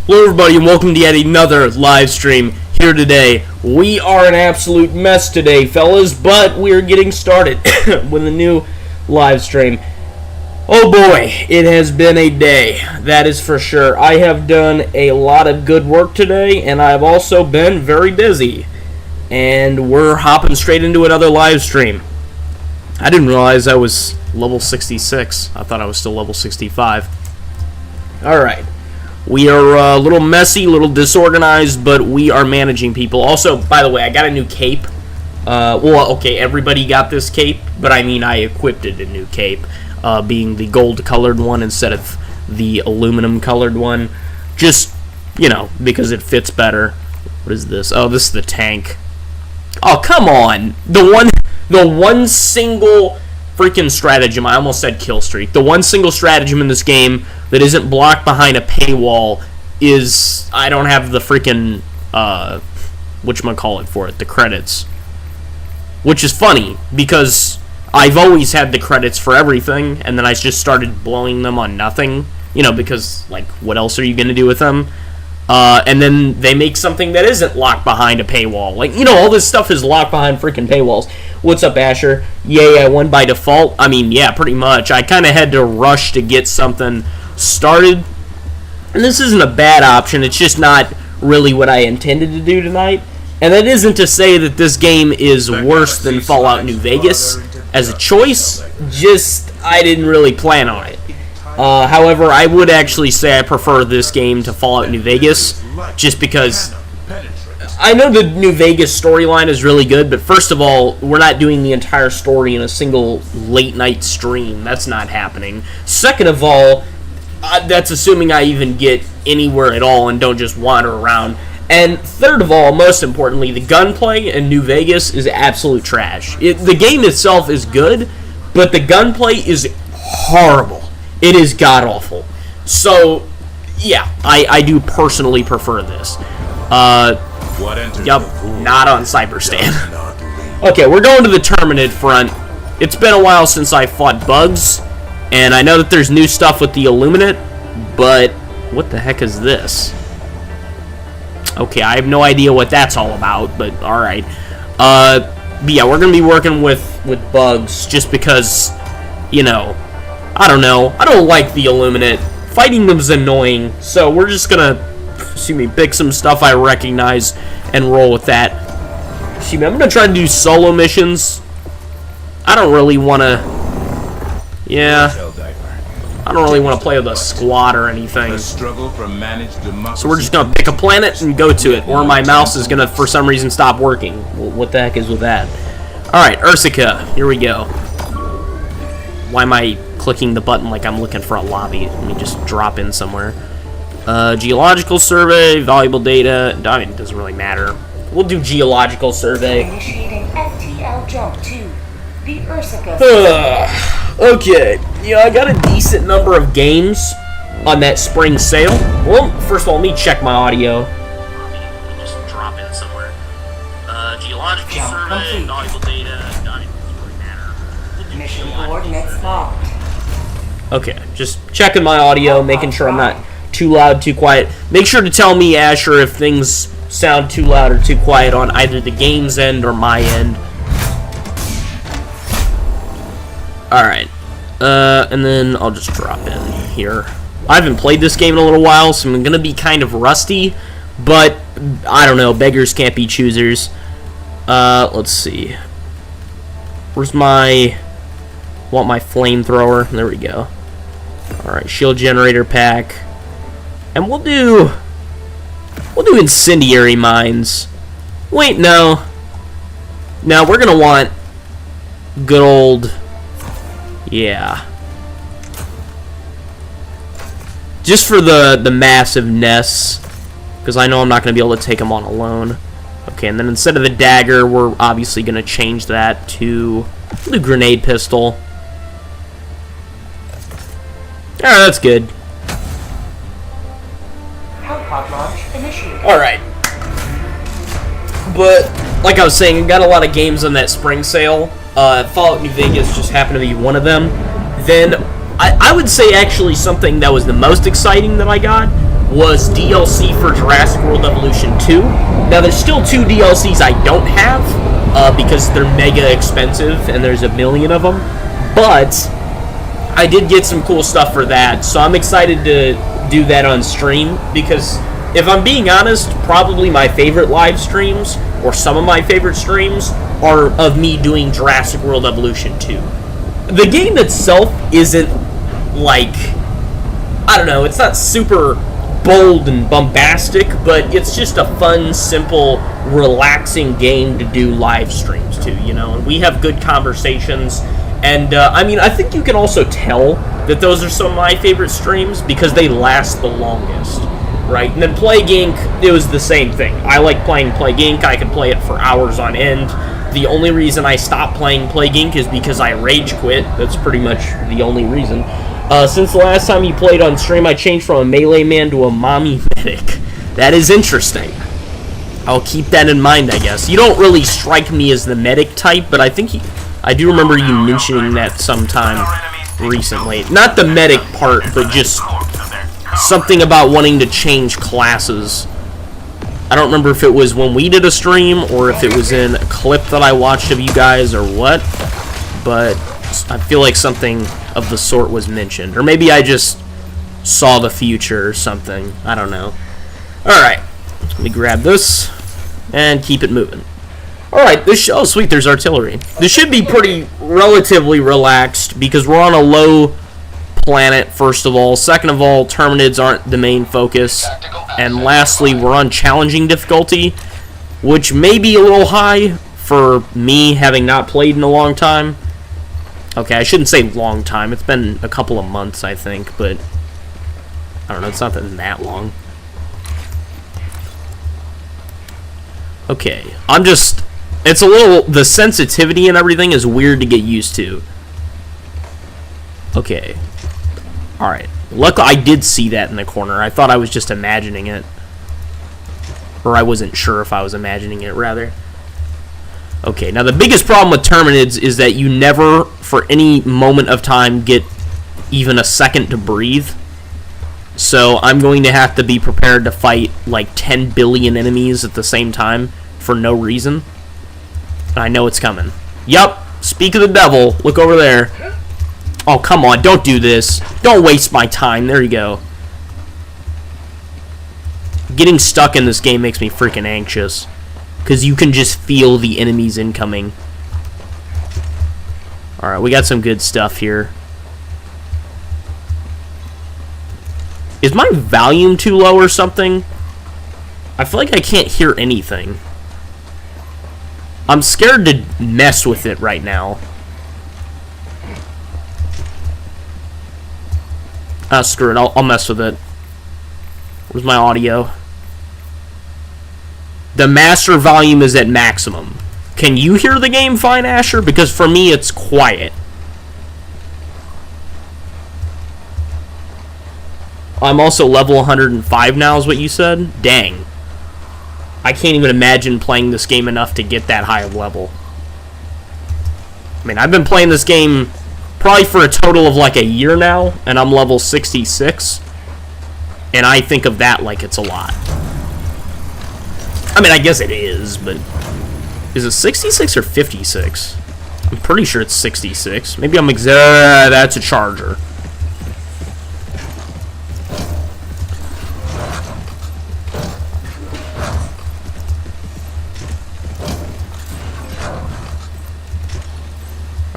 Hello everybody and welcome to yet another live stream here today. We are an absolute mess today, fellas, but we're getting started with a new live stream. Oh boy, it has been a day, that is for sure. I have done a lot of good work today, and I've also been very busy. And we're hopping straight into another live stream. I didn't realize I was level 66. I thought I was still level 65. Alright. We are a little messy, a little disorganized, but we are managing people. Also, by the way, I got a new cape. Well, okay, everybody got this cape, but I mean I equipped it a new cape, being the gold-colored one instead of the aluminum-colored one. Just, you know, because it fits better. What is this? Oh, this is the tank. Oh, come on! The one single freaking stratagem, I almost said kill streak, the one single stratagem in this game that isn't blocked behind a paywall is, I don't have the freaking, whatchamacallit for it, the credits. Which is funny, because I've always had the credits for everything, and then I just started blowing them on nothing, you know, because, like, what else are you going to do with them? And then they make something that isn't locked behind a paywall. Like, you know, all this stuff is locked behind freaking paywalls. What's up, Asher? Yay, I won by default? I mean, yeah, pretty much. I kind of had to rush to get something started. And this isn't a bad option. It's just not really what I intended to do tonight. And that isn't to say that this game is worse than Fallout New Vegas as a choice. Just, I didn't really plan on it. However, I would actually say I prefer this game to Fallout New Vegas, just because I know the New Vegas storyline is really good, but first of all, we're not doing the entire story in a single late-night stream. That's not happening. Second of all, that's assuming I even get anywhere at all and don't just wander around. And third of all, most importantly, the gunplay in New Vegas is absolute trash. The game itself is good, but the gunplay is horrible. It is god-awful. So, yeah, I do personally prefer this. Yup, not on Cyberstan. Okay, we're going to the Terminid front. It's been a while since I fought bugs, and I know that there's new stuff with the Illuminate, but what the heck is this? Okay, I have no idea what that's all about, but alright. But yeah, we're going to be working with bugs, just because, you know, I don't know. I don't like the Illuminate. Fighting them is annoying, so we're just gonna, pick some stuff I recognize and roll with that. I'm gonna try to do solo missions. I don't really want to. Yeah. I don't really want to play with a squad or anything. So we're just gonna pick a planet and go to it, or my mouse is gonna, for some reason, stop working. What the heck is with that? All right, Ursica. Here we go. Why am I clicking the button like I'm looking for a lobby? Let me just drop in somewhere. Geological survey, valuable data. I mean, it doesn't really matter. We'll do geological survey. Initiating FTL jump to the Ursica. Okay. Yeah, I got a decent number of games on that spring sale. Well, first of all, let me check my audio. Just drop in somewhere. Geological survey, valuable data. Mission coordinates locked. Okay, just checking my audio, making sure I'm not too loud, too quiet. Make sure to tell me, Asher, if things sound too loud or too quiet on either the game's end or my end. Alright. And then I'll just drop in here. I haven't played this game in a little while, so I'm going to be kind of rusty. But, I don't know, beggars can't be choosers. Let's see. Where's my... want my flamethrower. There we go. Alright, shield generator pack. And we'll do incendiary mines. Wait, no. No, we're gonna want good old, yeah. Just for the massiveness, because I know I'm not gonna be able to take them on alone. Okay, and then instead of the dagger, we're obviously gonna change that to the grenade pistol. Alright, that's good. Alright. But, like I was saying, I got a lot of games on that spring sale. Fallout New Vegas just happened to be one of them. Then, I would say actually something that was the most exciting that I got was DLC for Jurassic World Evolution 2. Now, there's still 2 DLCs I don't have, because they're mega expensive, and there's a million of them. But I did get some cool stuff for that, so I'm excited to do that on stream, because if I'm being honest, probably my favorite live streams, or some of my favorite streams, are of me doing Jurassic World Evolution 2. The game itself isn't, like, I don't know, it's not super bold and bombastic, but it's just a fun, simple, relaxing game to do live streams to, you know, and we have good conversations, and, I mean, I think you can also tell that those are some of my favorite streams, because they last the longest, right? And then Plague Inc., it was the same thing. I like playing Plague Inc., I could play it for hours on end. The only reason I stopped playing Plague Inc. is because I rage quit. That's pretty much the only reason. Since the last time you played on stream, I changed from a melee man to a mommy medic. That is interesting. I'll keep that in mind, I guess. You don't really strike me as the medic type, but I think I do remember you mentioning that sometime recently. Not the medic part, but just something about wanting to change classes. I don't remember if it was when we did a stream or if it was in a clip that I watched of you guys or what, but I feel like something of the sort was mentioned. Or maybe I just saw the future or something. I don't know. Alright, let me grab this and keep it moving. Alright, oh sweet, there's artillery. This should be pretty relatively relaxed because we're on a low planet, first of all. Second of all, Terminids aren't the main focus. And lastly, we're on challenging difficulty, which may be a little high for me having not played in a long time. Okay, I shouldn't say long time. It's been a couple of months, I think, but I don't know. It's not been that long. Okay, it's a little, the sensitivity and everything is weird to get used to. Okay. Alright. Luckily, I did see that in the corner. I thought I was just imagining it. Or I wasn't sure if I was imagining it, rather. Okay, now the biggest problem with Terminids is that you never, for any moment of time, get even a second to breathe. So I'm going to have to be prepared to fight like 10 billion enemies at the same time for no reason. And I know it's coming. Yup, speak of the devil. Look over there. Oh, come on, don't do this. Don't waste my time. There you go. Getting stuck in this game makes me freaking anxious. Because you can just feel the enemies incoming. Alright, we got some good stuff here. Is my volume too low or something? I feel like I can't hear anything. I'm scared to mess with it right now. Screw it, I'll mess with it. Where's my audio? The master volume is at maximum. Can you hear the game fine, Asher? Because for me, it's quiet. I'm also level 105 now, is what you said? Dang. I can't even imagine playing this game enough to get that high of level. I mean, I've been playing this game probably for a total of like a year now, and I'm level 66. And I think of that like it's a lot. I mean, I guess it is, but is it 66 or 56? I'm pretty sure it's 66. Maybe I'm that's a charger.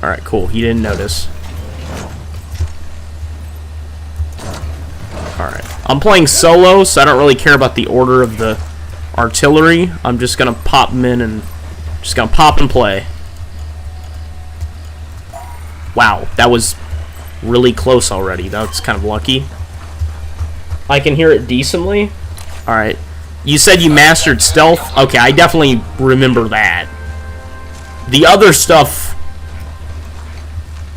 Alright, cool. He didn't notice. Alright. I'm playing solo, so I don't really care about the order of the artillery. I'm just gonna pop them in and just gonna pop and play. Wow, that was really close already. That's kind of lucky. I can hear it decently. Alright. You said you mastered stealth? Okay, I definitely remember that. The other stuff,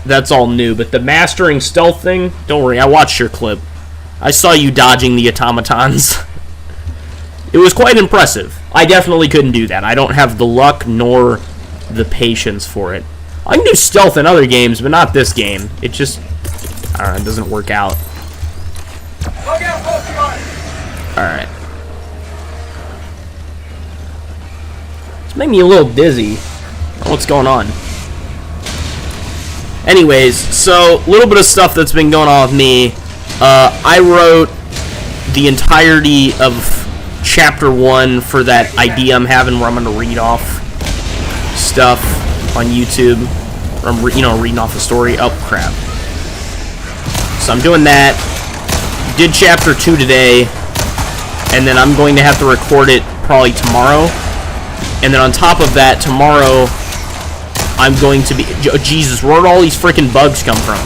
that's all new, but the mastering stealth thing, don't worry, I watched your clip. I saw you dodging the automatons. It was quite impressive. I definitely couldn't do that. I don't have the luck nor the patience for it. I can do stealth in other games, but not this game. It just, I don't know, it doesn't work out. Alright. It's making me a little dizzy. What's going on? Anyways, so a little bit of stuff that's been going on with me. I wrote the entirety of chapter 1 for that idea I'm having where I'm going to read off stuff on YouTube. Or I'm reading off a story. Oh, crap. So I'm doing that. Did chapter 2 today. And then I'm going to have to record it probably tomorrow. And then on top of that, tomorrow, I'm going to be... Oh, Jesus, where did all these freaking bugs come from?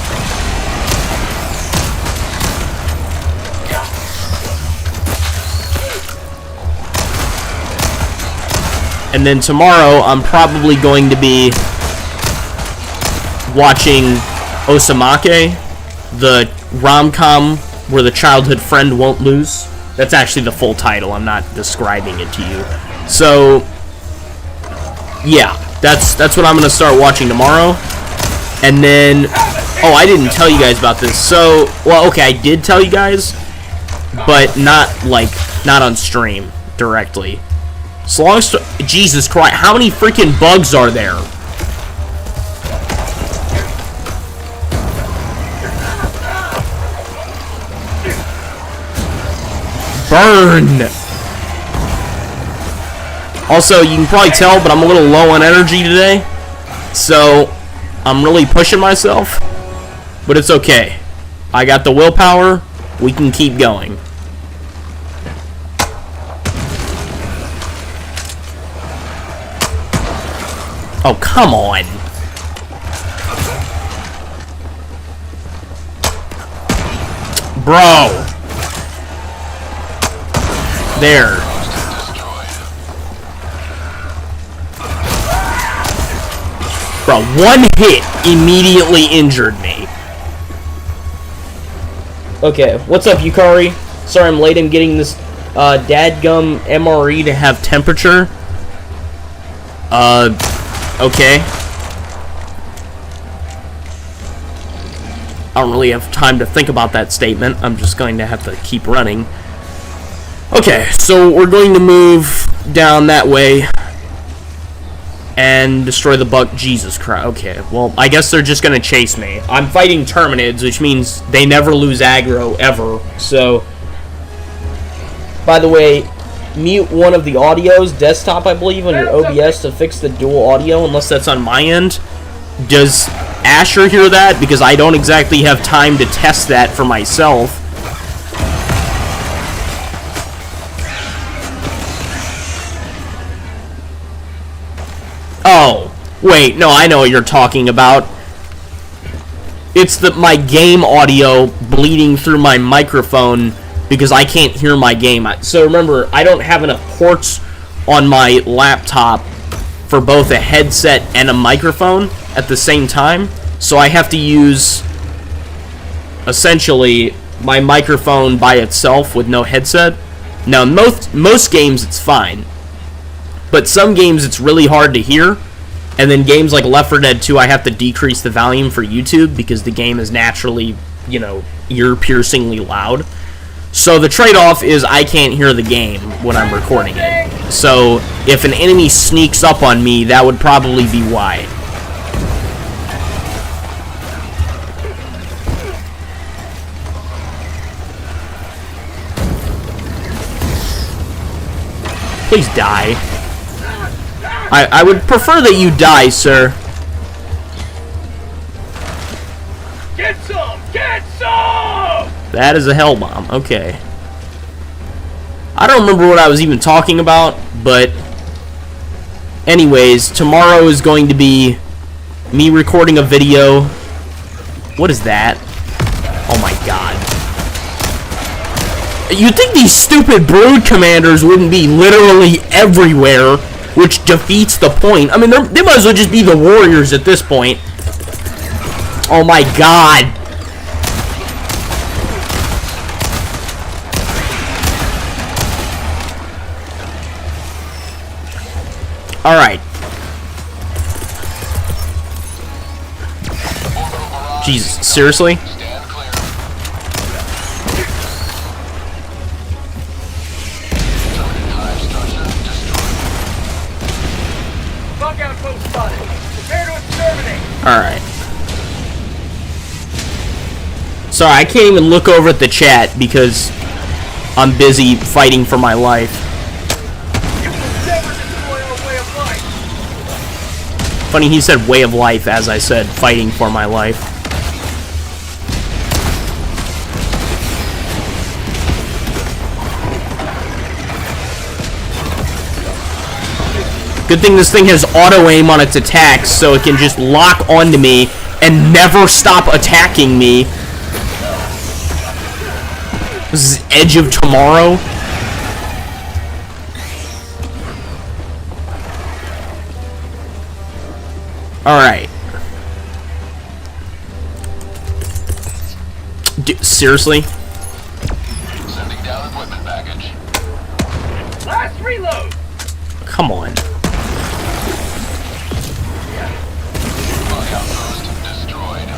And then tomorrow, I'm probably going to be watching Osamake, the rom-com where the childhood friend won't lose. That's actually the full title. I'm not describing it to you. So, yeah, that's what I'm going to start watching tomorrow. And then, oh, I didn't tell you guys about this. So, well, okay, I did tell you guys, but not on stream directly. So long as... Jesus Christ, how many freaking bugs are there? Burn! Also, you can probably tell, but I'm a little low on energy today. So, I'm really pushing myself. But it's okay. I got the willpower. We can keep going. Oh, come on. Bro. There. Bro, one hit immediately injured me. Okay, what's up, Yukari? Sorry I'm late. I'm getting this dadgum MRE to have temperature. Okay. I don't really have time to think about that statement. I'm just going to have to keep running. Okay, so we're going to move down that way and destroy the bug. Jesus Christ. Okay, well, I guess they're just going to chase me. I'm fighting Terminids, which means they never lose aggro, ever. So, by the way, mute one of the audios, desktop, I believe, on your OBS to fix the dual audio, unless that's on my end. Does Asher hear that? Because I don't exactly have time to test that for myself. Oh, wait, no, I know what you're talking about. It's my game audio bleeding through my microphone because I can't hear my game. So remember, I don't have enough ports on my laptop for both a headset and a microphone at the same time. So I have to use, essentially, my microphone by itself with no headset. Now, most games it's fine. But some games it's really hard to hear. And then games like Left 4 Dead 2, I have to decrease the volume for YouTube because the game is naturally, ear-piercingly loud. So the trade-off is I can't hear the game when I'm recording it. So if an enemy sneaks up on me, that would probably be why. Please die. I would prefer that you die, sir. Get some! Get some! That is a hell bomb. Okay. I don't remember what I was even talking about, but anyways, tomorrow is going to be me recording a video. What is that? Oh my god. You'd think these stupid brood commanders wouldn't be literally everywhere, which defeats the point. I mean, they might as well just be the warriors at this point. Oh my god. Alright. Jesus, seriously? Alright. Sorry, I can't even look over at the chat because I'm busy fighting for my life. You will never destroy our way of life. Funny, he said way of life as I said fighting for my life. Good thing this thing has auto-aim on its attacks, so it can just lock onto me and never stop attacking me. This is Edge of Tomorrow. Alright. Seriously? Sending down equipment package. Last reload. Come on. My outpost destroyed.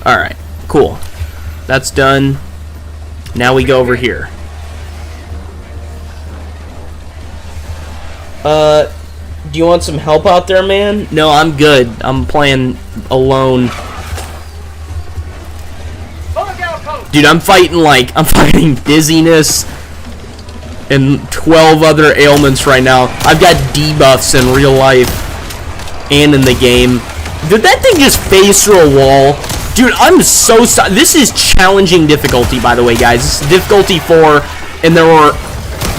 Alright, cool. That's done. Now we go over here. Do you want some help out there, man? No, I'm good. I'm playing alone. Dude, I'm fighting dizziness and 12 other ailments right now. I've got debuffs in real life and in the game. Did that thing just phase through a wall? Dude, I'm so sorry. This is challenging difficulty, by the way, guys. This is difficulty 4, and there were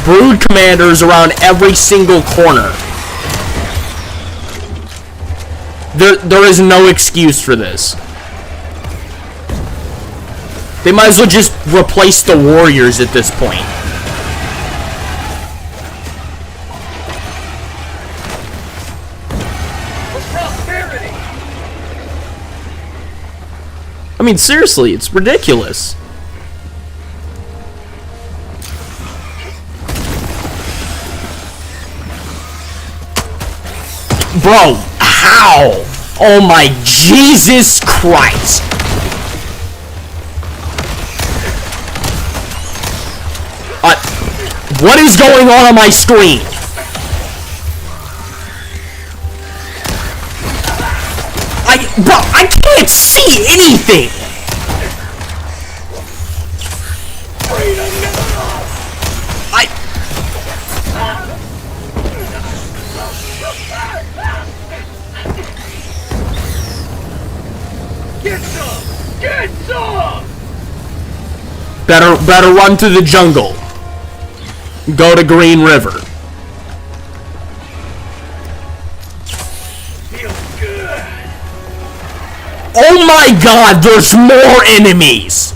brood commanders around every single corner. There is no excuse for this. They might as well just replace the warriors at this point. I mean, seriously, it's ridiculous. Bro, how? Oh my Jesus Christ. What is going on my screen? Bro, I can't see anything. Get some! Get some! Better run to the jungle. Go to Green River. Feels good. Oh my God, there's more enemies.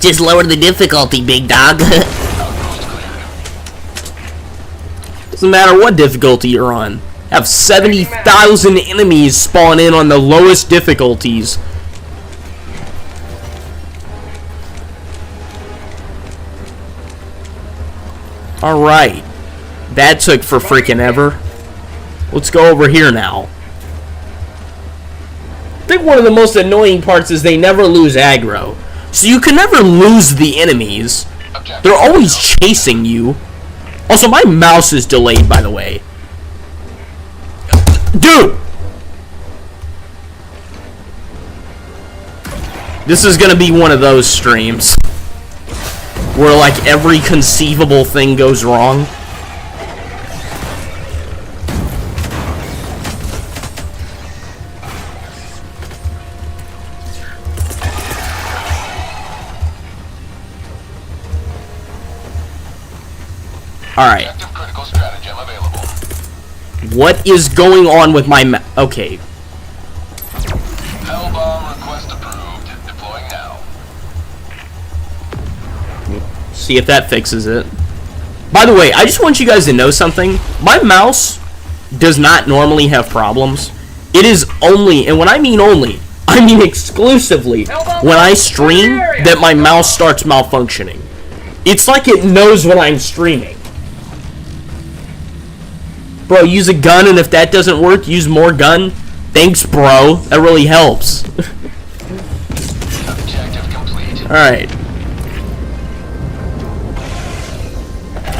Just lower the difficulty, big dog. Doesn't matter what difficulty you're on. Have 70,000 enemies spawn in on the lowest difficulties. Alright. That took for freaking ever. Let's go over here now. I think one of the most annoying parts is they never lose aggro. So you can never lose the enemies. They're always chasing you. Also, my mouse is delayed, by the way. Dude! This is gonna be one of those streams where, like, every conceivable thing goes wrong. Alright. Critical stratagem available. What is going on with my okay. Hellbomb request approved. Deploying now. See if that fixes it. By the way, I just want you guys to know something. My mouse does not normally have problems. It is only, and when I mean only, I mean exclusively, when I stream that my mouse starts malfunctioning. It's like it knows when I'm streaming. Bro, use a gun, and if that doesn't work, use more gun. Thanks, bro. That really helps. Objective complete. Alright.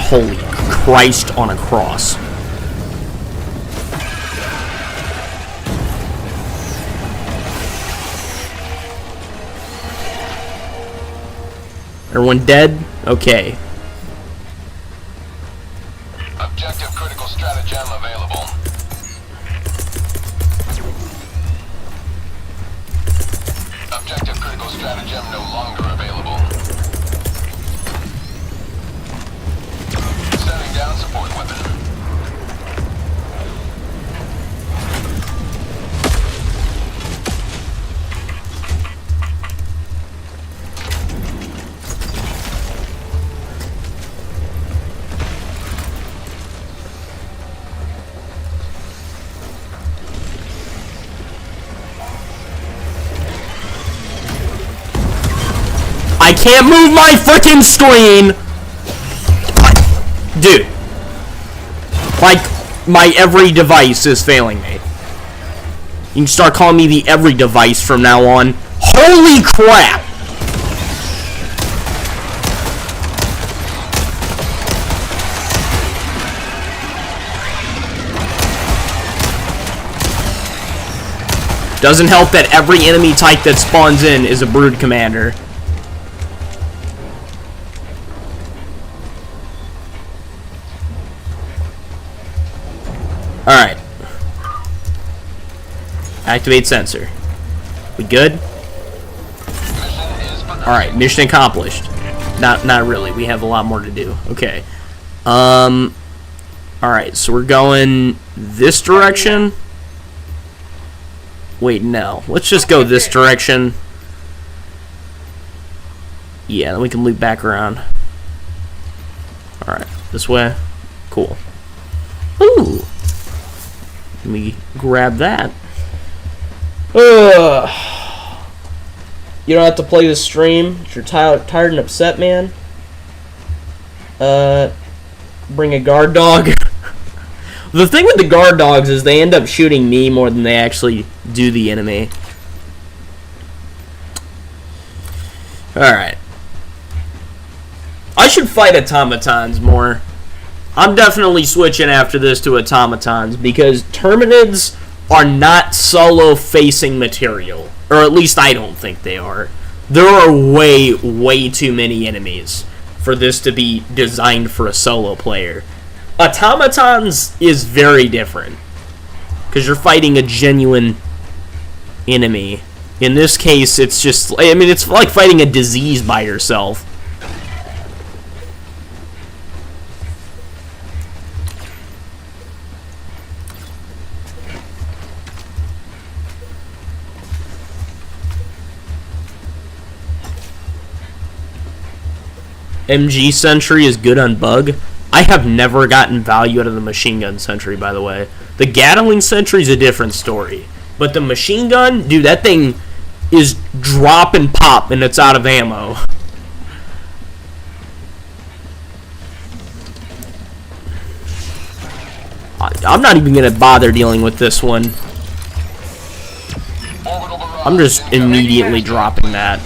Holy Christ on a cross. Everyone dead? Okay. Objective critical stratagem available. Objective critical stratagem no longer available. Setting down support weapon. I can't move my freaking screen! Dude. Like, my every device is failing me. You can start calling me the every device from now on. Holy crap! Doesn't help that every enemy type that spawns in is a brood commander. Alright. Activate sensor. We good? Alright, mission accomplished. Not really. We have a lot more to do. Okay. Alright, so we're going this direction. Wait, no. Let's just go this direction. Yeah, then we can loop back around. Alright, this way. Cool. Ooh. Let me grab that. Ugh. You don't have to play the stream if you're tired and upset, man. Bring a guard dog. The thing with the guard dogs is they end up shooting me more than they actually do the enemy. Alright. I should fight automatons more. I'm definitely switching after this to automatons because Terminids are not solo-facing material. Or at least I don't think they are. There are way, way too many enemies for this to be designed for a solo player. Automatons is very different because you're fighting a genuine enemy. In this case, it's just, I mean, it's like fighting a disease by yourself. MG Sentry is good on bug. I have never gotten value out of the machine gun sentry, by the way. The Gatling sentry is a different story. But the machine gun, dude, that thing is drop and pop and it's out of ammo. I'm not even going to bother dealing with this one. I'm just immediately dropping that.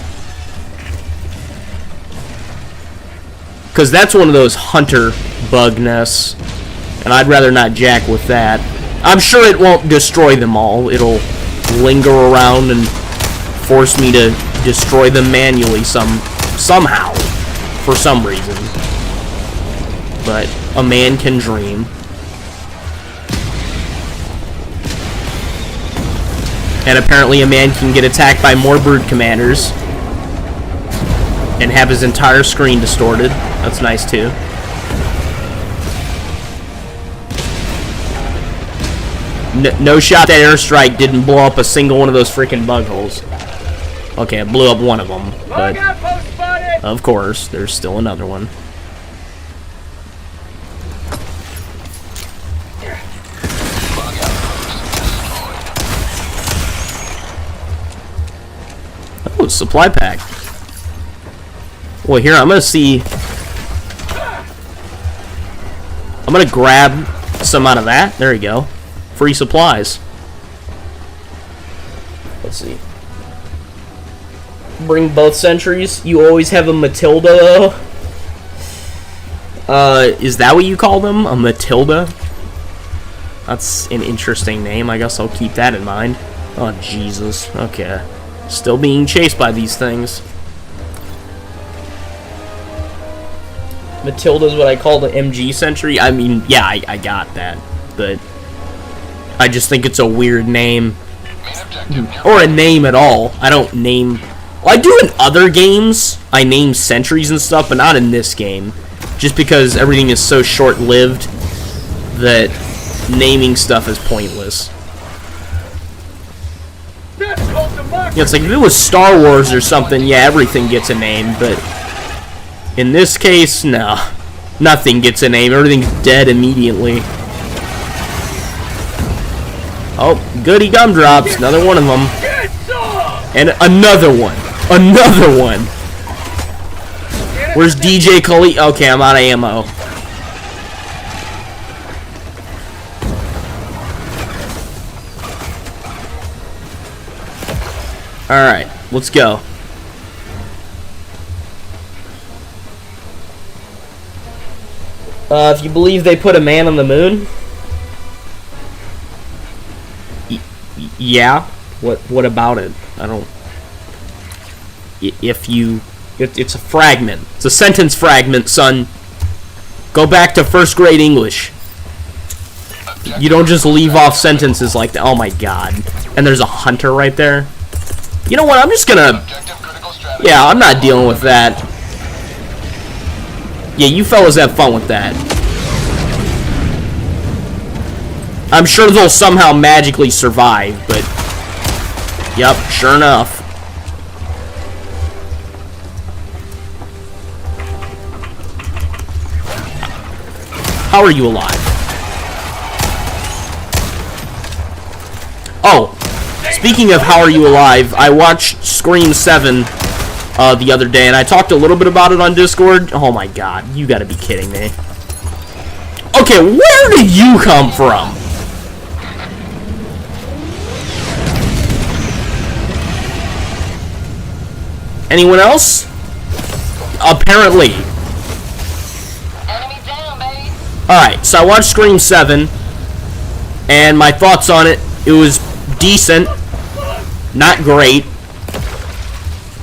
Because that's one of those hunter bug nests. And I'd rather not jack with that. I'm sure it won't destroy them all. It'll linger around and force me to destroy them manually somehow. For some reason. But a man can dream. And apparently a man can get attacked by more brood commanders. And have his entire screen distorted. That's nice too. No shot that airstrike didn't blow up a single one of those freaking bug holes. Okay, it blew up one of them, but of course, there's still another one. Oh, supply pack. Well, here, I'm gonna grab some out of that. There you go. Free supplies. Let's see. Bring both sentries. You always have a Matilda, though. Is that what you call them? A Matilda? That's an interesting name. I guess I'll keep that in mind. Oh, Jesus. Okay. Still being chased by these things. Matilda's what I call the MG sentry. I mean, yeah, I got that. But I just think it's a weird name. Or a name at all. I don't name... Well, I do in other games. I name sentries and stuff, but not in this game. Just because everything is so short-lived that naming stuff is pointless. Yeah, it's like if it was Star Wars or something, yeah, everything gets a name, but in this case, no. Nothing gets a name. Everything's dead immediately. Oh, goody gumdrops. Another one of them. And another one. Another one. Where's DJ Khalid? Okay, I'm out of ammo. Alright, let's go. If you believe they put a man on the moon? Yeah. What about it? I don't... It's a fragment. It's a sentence fragment, son. Go back to first grade English. You don't just leave off sentences like that. Oh my god. And there's a hunter right there. You know what? I'm just gonna... Yeah, I'm not dealing with that. Yeah, you fellas have fun with that. I'm sure they'll somehow magically survive, but... Yep, sure enough. How are you alive? Oh, speaking of how are you alive, I watched Scream 7 the other day, and I talked a little bit about it on Discord. Oh my god, you gotta be kidding me. Okay, where did you come from? Anyone else? Apparently. Alright, so I watched Scream 7, and my thoughts on it, it was decent, not great,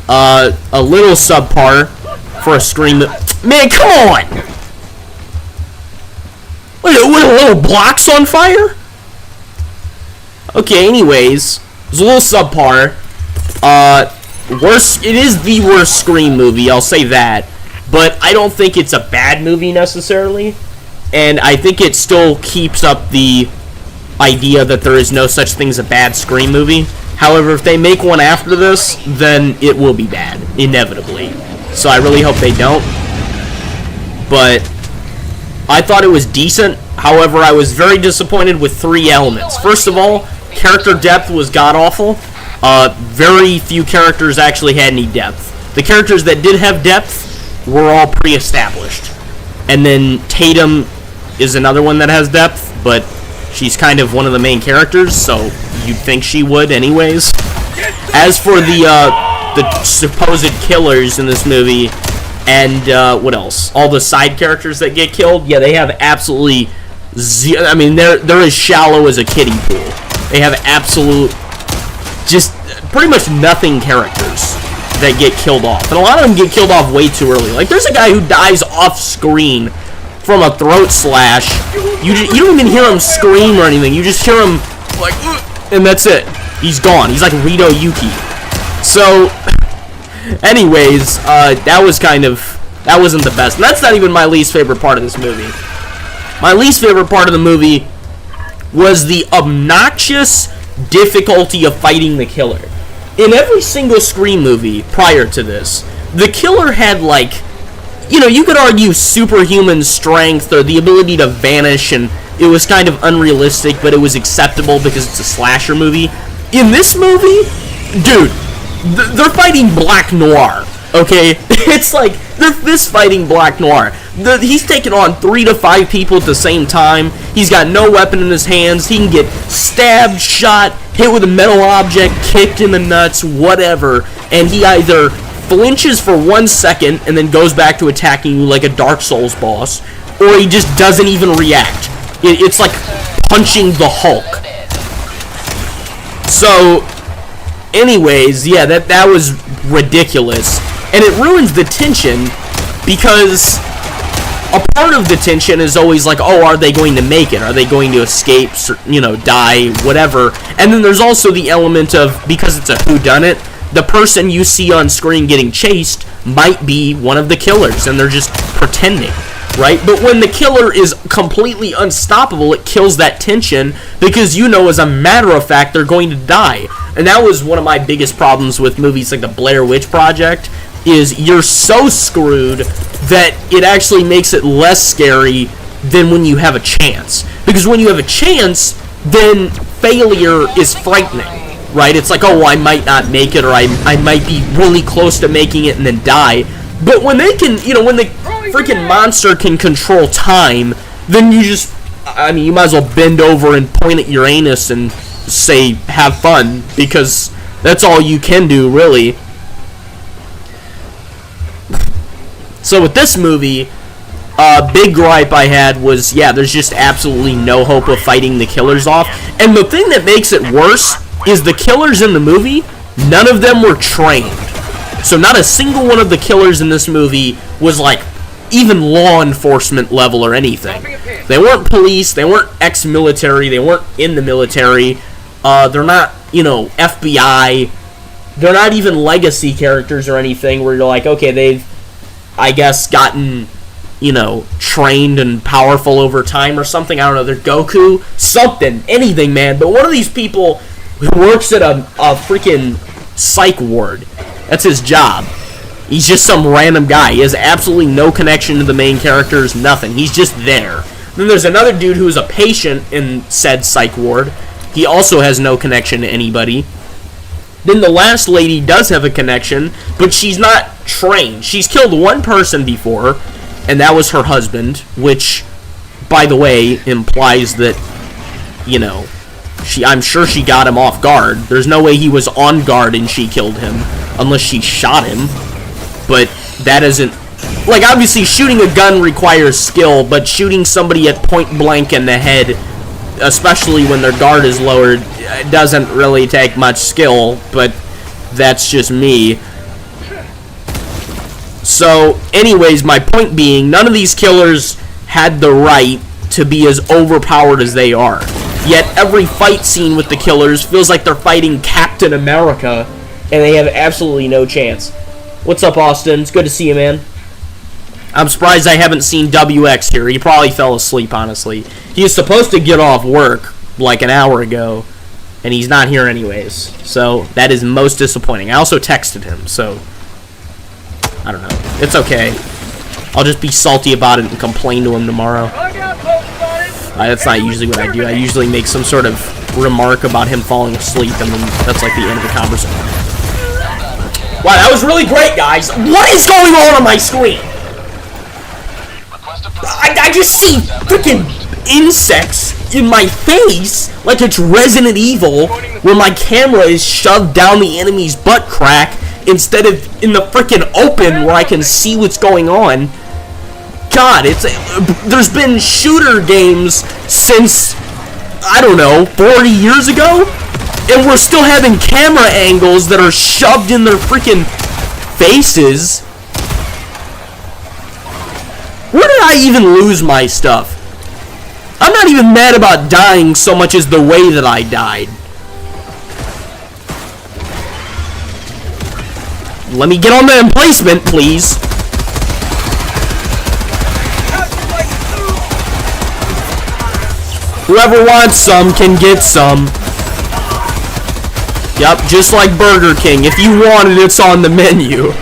a little subpar for a Scream... Man, come on! What, little blocks on fire? Okay, anyways, it was a little subpar. It is the worst Scream movie, I'll say that, but I don't think it's a bad movie necessarily. And I think it still keeps up the idea that there is no such thing as a bad Scream movie. However, if they make one after this, then it will be bad, inevitably. So I really hope they don't. But I thought it was decent. However, I was very disappointed with 3 elements. First of all, character depth was god-awful. Very few characters actually had any depth. The characters that did have depth were all pre-established. And then Tatum is another one that has depth, but she's kind of one of the main characters, so you'd think she would anyways. As for the supposed killers in this movie, and what else? All the side characters that get killed, yeah, they have absolutely zero. I mean, they're as shallow as a kiddie pool. They have absolute, just pretty much nothing characters that get killed off. And a lot of them get killed off way too early. Like, there's a guy who dies off screen from a throat slash. You don't even hear him scream or anything. You just hear him, like, and that's it. He's gone. He's like Rito Yuki. So, anyways, that wasn't the best. And that's not even my least favorite part of this movie. My least favorite part of the movie was the obnoxious difficulty of fighting the killer. In every single Scream movie prior to this, the killer had, like, you know, you could argue superhuman strength or the ability to vanish, and it was kind of unrealistic, but it was acceptable because it's a slasher movie. In this movie, dude, they're fighting Black Noir. Okay, it's like they're fist fighting Black Noir. He's taking on 3 to 5 people at the same time. He's got no weapon in his hands. He can get stabbed, shot, hit with a metal object, kicked in the nuts, whatever, and he either flinches for 1 second and then goes back to attacking you like a Dark Souls boss, or he just doesn't even react. It's like punching the Hulk. So, anyways, yeah, that was ridiculous. And it ruins the tension, because a part of the tension is always like, oh, are they going to make it? Are they going to escape, you know, die, whatever? And then there's also the element of, because it's a whodunit, the person you see on screen getting chased might be one of the killers, and they're just pretending, right? But when the killer is completely unstoppable, it kills that tension, because you know as a matter of fact they're going to die. And that was one of my biggest problems with movies like the Blair Witch Project, is you're so screwed that it actually makes it less scary than when you have a chance. Because when you have a chance, then failure is frightening, right? It's like, oh, well, I might not make it, or I might be really close to making it and then die. But when they can, you know, when the freaking monster can control time, then you just, I mean, you might as well bend over and point at your anus and say, have fun, because that's all you can do, really. So with this movie, big gripe I had was, yeah, there's just absolutely no hope of fighting the killers off. And the thing that makes it worse is the killers in the movie, none of them were trained. So not a single one of the killers in this movie was like even law enforcement level or anything. They weren't police, they weren't ex-military, they weren't in the military, they're not, you know, FBI, they're not even legacy characters or anything where you're like, okay, they've, I guess, gotten, you know, trained and powerful over time or something. I don't know, they're Goku, something, anything, man. But one of these people who works at a freaking psych ward, that's his job. He's just some random guy. He has absolutely no connection to the main characters, nothing. He's just there. Then there's another dude who is a patient in said psych ward. He also has no connection to anybody. Then the last lady does have a connection, but she's not trained. She's killed one person before, and that was her husband, which, by the way, implies that, you know, I'm sure she got him off guard. There's no way he was on guard and she killed him, unless she shot him. But that isn't, like, obviously shooting a gun requires skill, but shooting somebody at point blank in the head, especially when their guard is lowered, doesn't really take much skill, but that's just me. So, anyways, my point being, none of these killers had the right to be as overpowered as they are. Yet every fight scene with the killers feels like they're fighting Captain America, and they have absolutely no chance. What's up, Austin? It's good to see you, man. I'm surprised I haven't seen WX here. He probably fell asleep, honestly. He was supposed to get off work like an hour ago, and he's not here anyways. So that is most disappointing. I also texted him, so I don't know. It's okay. I'll just be salty about it and complain to him tomorrow. That's not usually what I do. I usually make some sort of remark about him falling asleep, and then that's like the end of the conversation. Wow, that was really great, guys. What is going on my screen? I just see freaking insects in my face like it's Resident Evil, where my camera is shoved down the enemy's butt crack instead of in the freaking open where I can see what's going on. God, there's been shooter games since, I don't know, 40 years ago, and we're still having camera angles that are shoved in their freaking faces. Where did I even lose my stuff? I'm not even mad about dying so much as the way that I died. Let me get on the emplacement, please. Whoever wants some can get some. Yep, just like Burger King. If you want it, it's on the menu.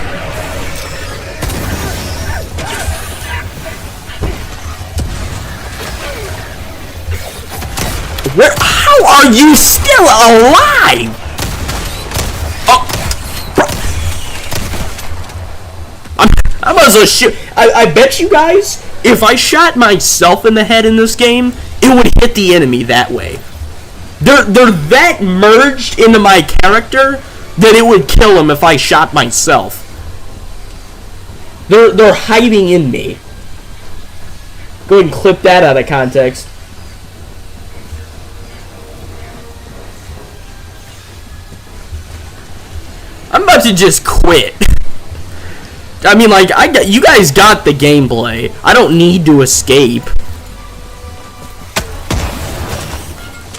How are you still alive? Oh, I might as well shoot. I bet you guys, if I shot myself in the head in this game, it would hit the enemy that way. They're that merged into my character that it would kill him if I shot myself. They're hiding in me. Go ahead and clip that out of context. I'm about to just quit. I mean, like, you guys got the gameplay. I don't need to escape.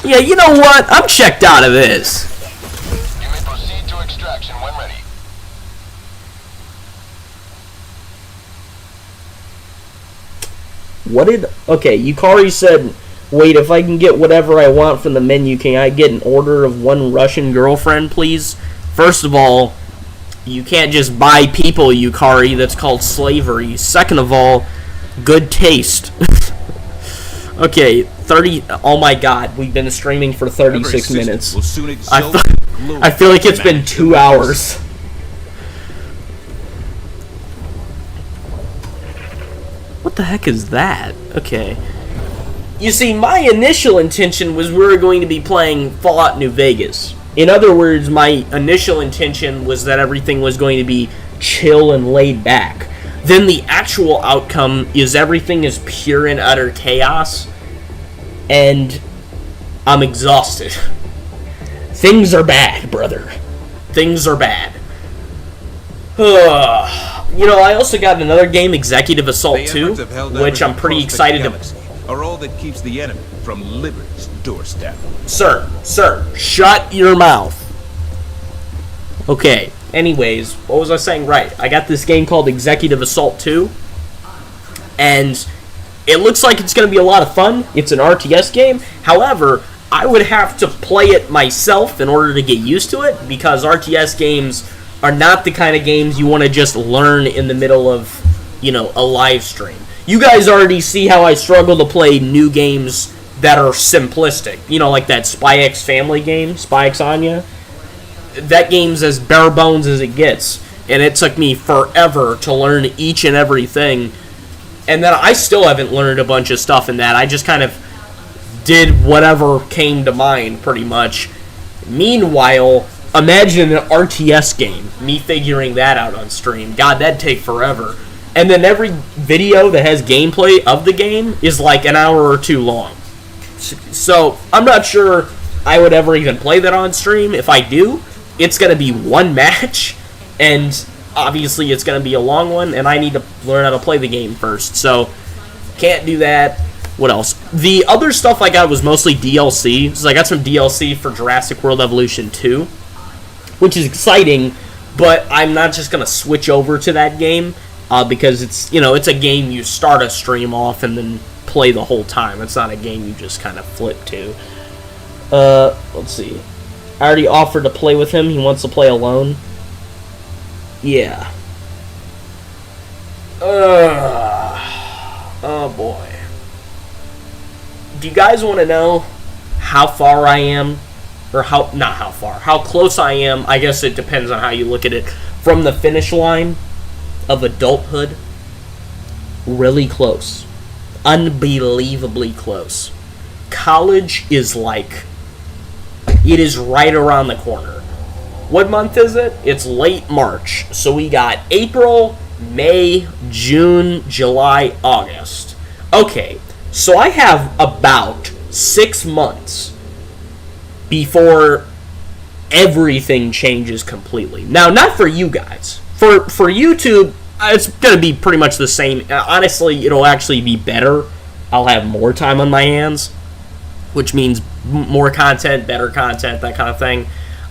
Yeah, you know what? I'm checked out of this. You may proceed to extraction when ready. What did... Okay, Yukari said, wait, if I can get whatever I want from the menu, can I get an order of one Russian girlfriend, please? First of all, you can't just buy people, Yukari. That's called slavery. Second of all, good taste. Okay, 30... Oh my god, we've been streaming for 36 minutes. I feel like it's been 2 hours. What the heck is that? Okay. You see, my initial intention was we were going to be playing Fallout New Vegas. In other words, my initial intention was that everything was going to be chill and laid back. Then the actual outcome is everything is pure and utter chaos, and I'm exhausted. Things are bad, brother. Things are bad. You know, I also got another game, Executive Assault 2, which I'm pretty excited to... Are all that keeps the enemy from liberty's doorstep. Sir, shut your mouth. Okay, anyways, what was I saying? Right, I got this game called Executive Assault 2, and it looks like it's going to be a lot of fun. It's an RTS game. However, I would have to play it myself in order to get used to it, because RTS games are not the kind of games you want to just learn in the middle of, you know, a live stream. You guys already see how I struggle to play new games that are simplistic. You know, like that Spy X Family game, Spy X Anya. That game's as bare bones as it gets. And it took me forever to learn each and everything. And then I still haven't learned a bunch of stuff in that. I just kind of did whatever came to mind, pretty much. Meanwhile, imagine an RTS game. Me figuring that out on stream. God, that'd take forever. And then every video that has gameplay of the game is like an hour or two long. So, I'm not sure I would ever even play that on stream. If I do, it's going to be one match, and obviously it's going to be a long one, and I need to learn how to play the game first. So, can't do that. What else? The other stuff I got was mostly DLC. So I got some DLC for Jurassic World Evolution 2, which is exciting, but I'm not just going to switch over to that game. Because it's, you know, it's a game you start a stream off and then play the whole time. It's not a game you just kind of flip to. Let's see. I already offered to play with him. He wants to play alone. Yeah. Oh boy. Do you guys want to know how far I am? Or how close I am? I guess it depends on how you look at it. From the finish line of adulthood. Really close. Unbelievably close. College is like... It is right around the corner. What month is it? It's late March. So we got April, May, June, July, August. Okay, so I have about 6 months before everything changes completely. Now, not for you guys. For YouTube, it's going to be pretty much the same. Honestly, it'll actually be better. I'll have more time on my hands, which means more content, better content, that kind of thing.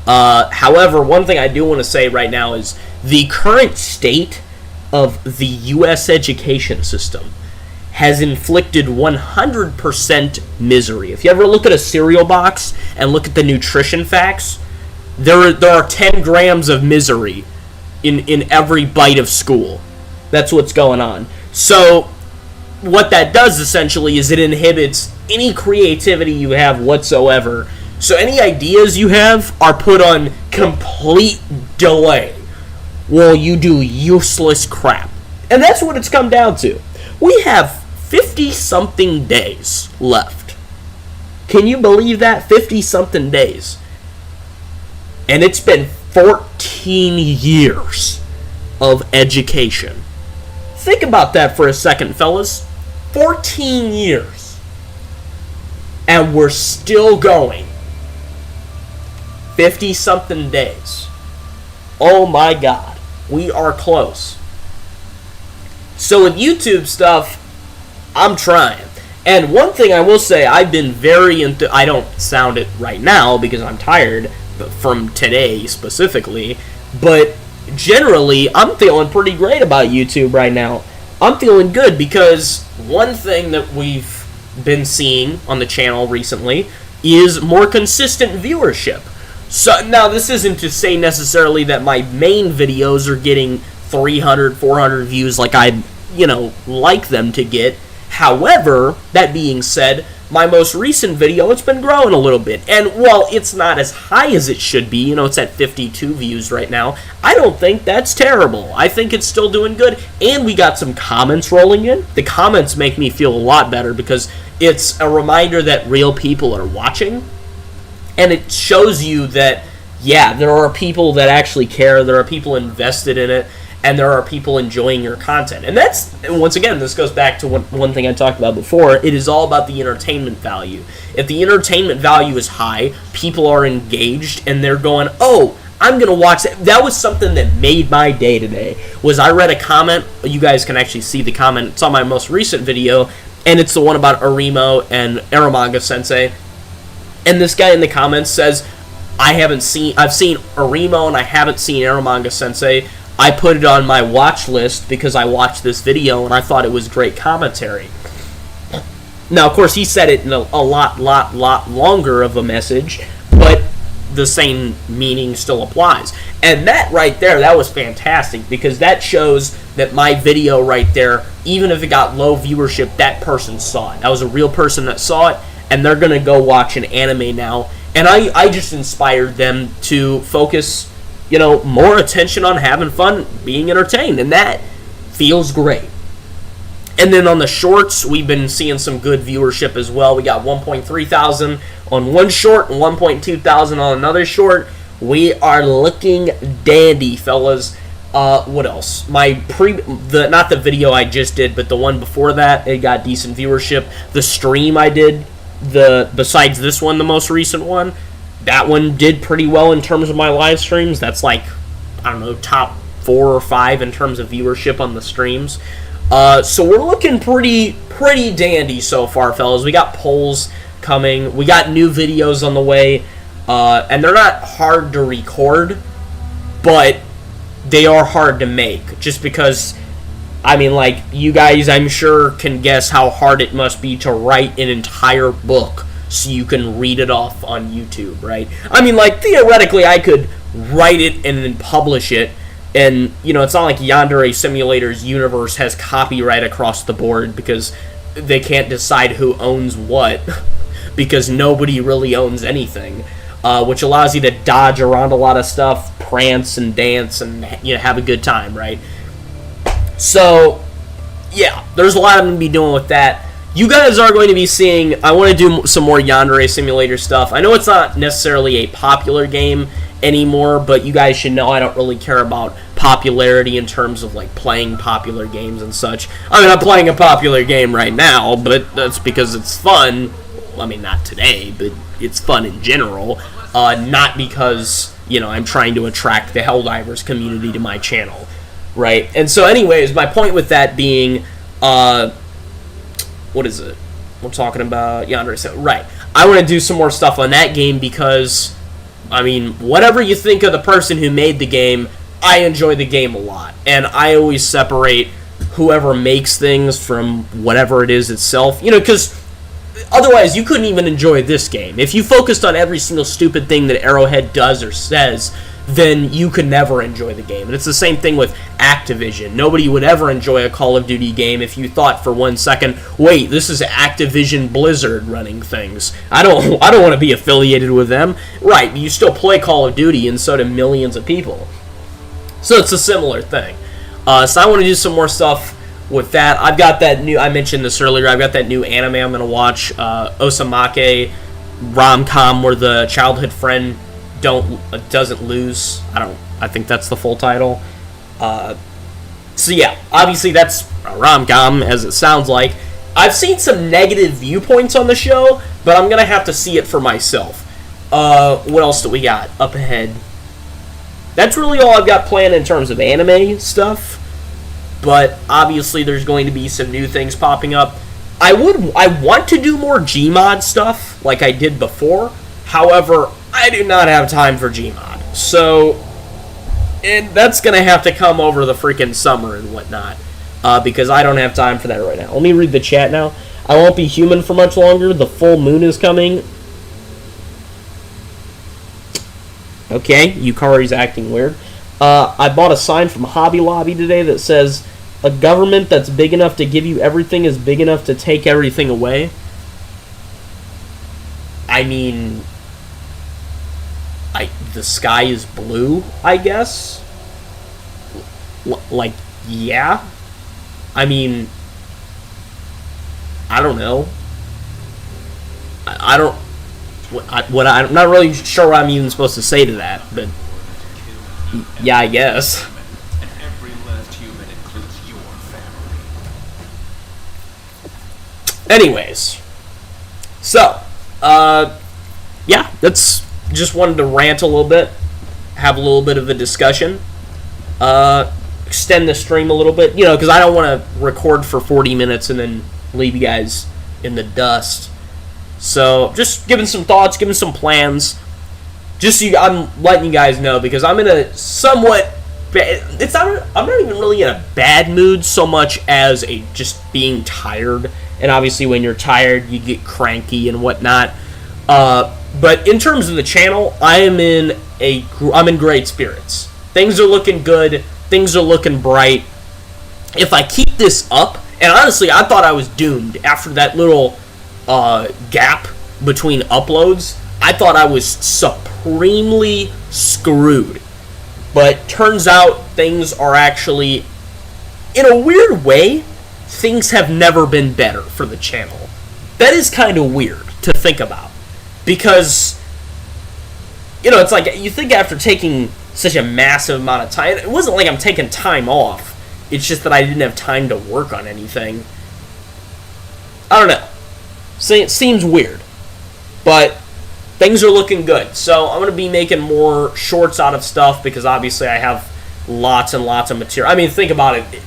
However, one thing I do want to say right now is the current state of the U.S. education system has inflicted 100% misery. If you ever look at a cereal box and look at the nutrition facts, there are 10 grams of misery in every bite of school. That's what's going on. So what that does essentially is it inhibits any creativity you have whatsoever. So any ideas you have are put on complete delay while you do useless crap. And that's what it's come down to. We have 50-something days left. Can you believe that? 50-something days. And it's been 14 years of education. Think about that for a second, fellas. 14 years. And we're still going. 50-something days. Oh my God. We are close. So with YouTube stuff, I'm trying. And one thing I will say, I've been very I don't sound it right now because I'm tired from today specifically, but generally, I'm feeling pretty great about YouTube right now. I'm feeling good because one thing that we've been seeing on the channel recently is more consistent viewership. So now this isn't to say necessarily that my main videos are getting 300, 400 views like I'd, like them to get. However, that being said, my most recent video, it's been growing a little bit. And while it's not as high as it should be, it's at 52 views right now, I don't think that's terrible. I think it's still doing good. And we got some comments rolling in. The comments make me feel a lot better because it's a reminder that real people are watching. And it shows you that, yeah, there are people that actually care. There are people invested in it. And there are people enjoying your content. And that's, once again, this goes back to one thing I talked about before. It is all about the entertainment value. If the entertainment value is high, people are engaged, and they're going, oh, I'm going to watch that. That was something that made my day today, was I read a comment. You guys can actually see the comment. It's on my most recent video, and it's the one about Arimo and Eromanga Sensei. And this guy in the comments says, I've seen Arimo, and I haven't seen Eromanga Sensei. I put it on my watch list because I watched this video and I thought it was great commentary. Now, of course, he said it in a lot longer of a message, but the same meaning still applies. And that right there, that was fantastic because that shows that my video right there, even if it got low viewership, that person saw it. That was a real person that saw it, and they're going to go watch an anime now. And I just inspired them to focus more attention on having fun, being entertained, and that feels great. And then on the shorts, we've been seeing some good viewership as well. We got 1.3 thousand on one short and 1.2 thousand on another short. We are looking dandy, fellas. What else? Not the video I just did, but the one before that, it got decent viewership. The stream I did, besides this one, the most recent one, that one did pretty well in terms of my live streams. That's like, I don't know, top 4 or 5 in terms of viewership on the streams. So we're looking pretty dandy so far, fellas. We got polls coming. We got new videos on the way. And they're not hard to record, but they are hard to make. Just because, you guys, I'm sure, can guess how hard it must be to write an entire book so you can read it off on YouTube, right? Theoretically, I could write it and then publish it, and, it's not like Yandere Simulator's universe has copyright across the board because they can't decide who owns what, because nobody really owns anything, which allows you to dodge around a lot of stuff, prance and dance, and, have a good time, right? So, yeah, there's a lot I'm going to be doing with that. You guys are going to be seeing, I want to do some more Yandere Simulator stuff. I know it's not necessarily a popular game anymore, but you guys should know I don't really care about popularity in terms of, playing popular games and such. I'm playing a popular game right now, but that's because it's fun. Not today, but it's fun in general. Not because, I'm trying to attract the Helldivers community to my channel, right? And so anyways, my point with that being, what is it? We're talking about Yandere. Right. I want to do some more stuff on that game because, whatever you think of the person who made the game, I enjoy the game a lot. And I always separate whoever makes things from whatever it is itself. Because otherwise you couldn't even enjoy this game. If you focused on every single stupid thing that Arrowhead does or says, then you could never enjoy the game. And it's the same thing with Activision. Nobody would ever enjoy a Call of Duty game if you thought for 1 second, wait, this is Activision Blizzard running things. I don't want to be affiliated with them. Right, you still play Call of Duty, and so do millions of people. So it's a similar thing. So I want to do some more stuff with that. I've got that new, I mentioned this earlier, I've got that new anime I'm going to watch, Osamake rom-com where the childhood friend doesn't lose. I think that's the full title. So yeah, obviously that's a rom-com, as it sounds like. I've seen some negative viewpoints on the show, but I'm going to have to see it for myself. What else do we got up ahead? That's really all I've got planned in terms of anime stuff. But obviously there's going to be some new things popping up. I want to do more Gmod stuff like I did before. However, I do not have time for Gmod. So, and that's going to have to come over the freaking summer and whatnot. Because I don't have time for that right now. Let me read the chat now. I won't be human for much longer. The full moon is coming. Okay, Yukari's acting weird. I bought a sign from Hobby Lobby today that says, "A government that's big enough to give you everything is big enough to take everything away." I mean, the sky is blue, I guess? Like, yeah? I mean, I don't know. I'm not really sure what I'm even supposed to say to that, but yeah, I guess. And every last human includes your family. Anyways, so, yeah, that's just wanted to rant a little bit, have a little bit of a discussion, extend the stream a little bit, because I don't want to record for 40 minutes and then leave you guys in the dust. So, just giving some thoughts, giving some plans. Just so I'm letting you guys know, because I'm in a somewhat... I'm not even really in a bad mood so much as just being tired. And obviously when you're tired, you get cranky and whatnot. But in terms of the channel, I'm in great spirits. Things are looking good. Things are looking bright. If I keep this up... And honestly, I thought I was doomed after that little... gap between uploads. I thought I was supremely screwed. But turns out things are actually, in a weird way, things have never been better for the channel. That is kind of weird to think about. Because, it's like, you think after taking such a massive amount of time, it wasn't like I'm taking time off. It's just that I didn't have time to work on anything. I don't know. It seems weird, but things are looking good. So I'm going to be making more shorts out of stuff because obviously I have lots and lots of material. I mean, think about it.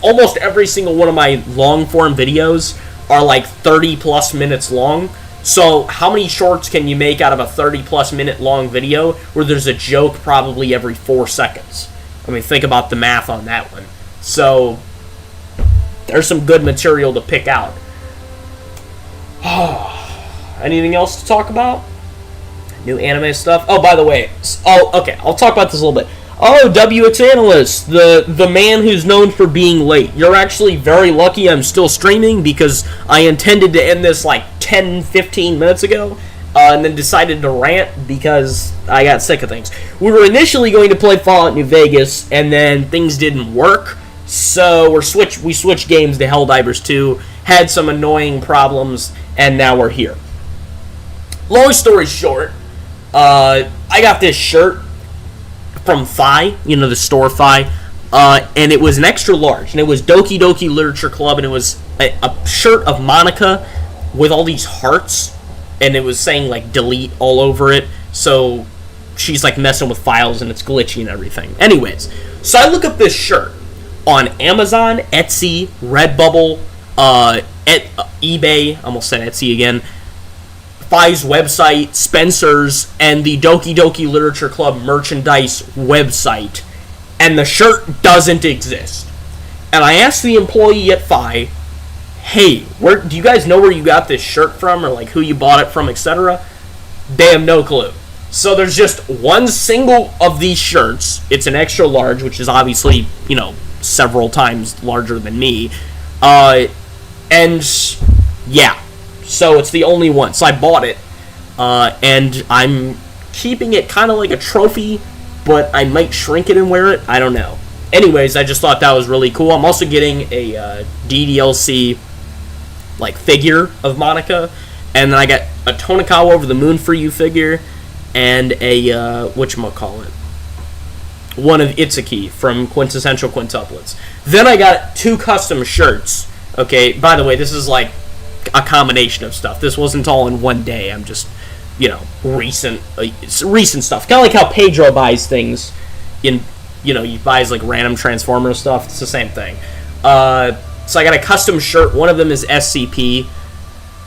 Almost every single one of my long-form videos are like 30-plus minutes long. So how many shorts can you make out of a 30-plus minute long video where there's a joke probably every 4 seconds? I mean, think about the math on that one. So there's some good material to pick out. Anything else to talk about? New anime stuff? Oh, by the way. Okay. I'll talk about this a little bit. Oh, WX Analyst, the man who's known for being late. You're actually very lucky I'm still streaming because I intended to end this like 10, 15 minutes ago and then decided to rant because I got sick of things. We were initially going to play Fallout New Vegas and then things didn't work. So we switched games to Helldivers 2, had some annoying problems, and now we're here. Long story short, I got this shirt from Thigh, the store Thigh, and it was an extra large, and it was Doki Doki Literature Club, and it was a shirt of Monica with all these hearts, and it was saying, like, delete all over it, so she's, like, messing with files, and it's glitchy and everything. Anyways, so I look up this shirt on Amazon, Etsy, Redbubble, eBay, almost said Etsy again, Phi's website, Spencer's, and the Doki Doki Literature Club merchandise website, and the shirt doesn't exist. And I asked the employee at Phi, hey, do you guys know where you got this shirt from, or like who you bought it from, etc.? They have no clue. So there's just one single of these shirts. It's an extra large, which is obviously, several times larger than me. And yeah, so it's the only one. So I bought it, and I'm keeping it kind of like a trophy, but I might shrink it and wear it. I don't know. anyways, I just thought that was really cool. I'm also getting a DDLC like figure of Monica, and then I got a Tonikawa Over the Moon for You figure, and a whatchamacallit, one of Itsuki from Quintessential Quintuplets. Then I got 2 custom shirts. Okay, by the way, this is like a combination of stuff. This wasn't all in one day. I'm just, recent stuff. Kind of like how Pedro buys things in, he buys like random Transformers stuff. It's the same thing. So I got a custom shirt. One of them is SCP,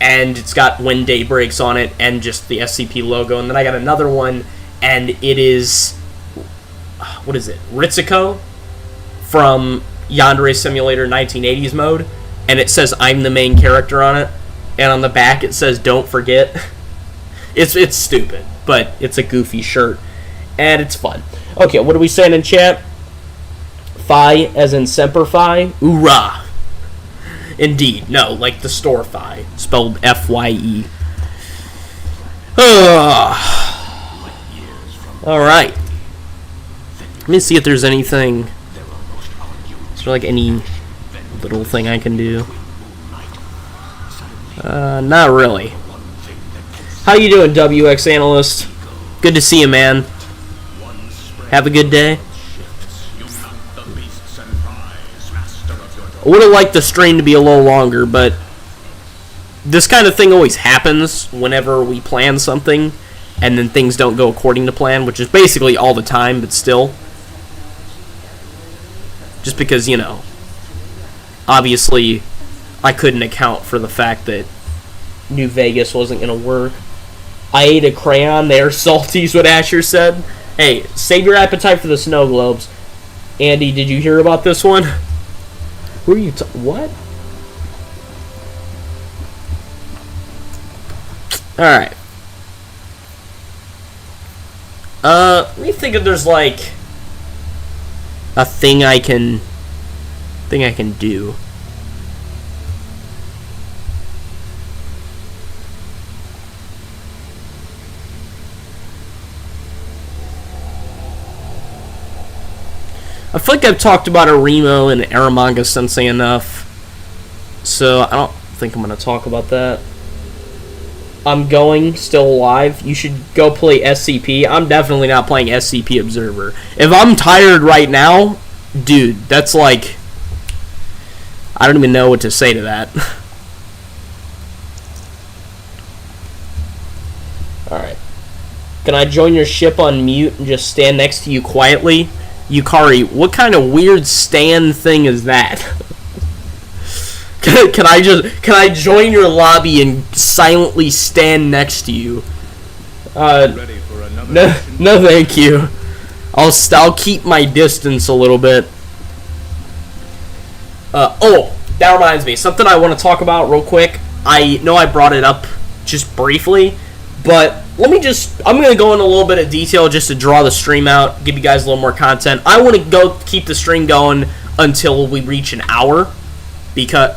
and it's got When Day Breaks on it, and just the SCP logo. And then I got another one, and it is, what is it? Ritsuko from Yandere Simulator 1980s mode, and it says I'm the main character on it, and on the back it says don't forget. It's stupid, but it's a goofy shirt, and it's fun. Okay, what are we saying in chat? Phi as in Semper Fi? Oorah! Indeed. No, like the store Phi, spelled Fye. Alright. Let me see if there's anything. Is there like any little thing I can do? Not really. How you doing, WX Analyst? Good to see you, man. Have a good day. I would have liked the stream to be a little longer, but this kind of thing always happens whenever we plan something and then things don't go according to plan, which is basically all the time, but still. Just because, obviously I couldn't account for the fact that New Vegas wasn't going to work. I ate a crayon. They're salties, what Asher said. Hey, save your appetite for the snow globes. Andy, did you hear about this one? Who are you what? Alright. Let me think if there's like a thing I can do. I feel like I've talked about Arimo and Aramanga Sensei enough, so I don't think I'm going to talk about that. I'm going, still alive. You should go play SCP. I'm definitely not playing SCP Observer. If I'm tired right now, dude, that's like, I don't even know what to say to that. Alright. Can I join your ship on mute and just stand next to you quietly? Yukari, what kind of weird stand thing is that? Can I join your lobby and silently stand next to you? Ready for another No, thank you. I'll keep my distance a little bit. Oh, that reminds me, something I want to talk about real quick. I know I brought it up just briefly, but I'm going to go in a little bit of detail just to draw the stream out, give you guys a little more content. I want to keep the stream going until we reach an hour, because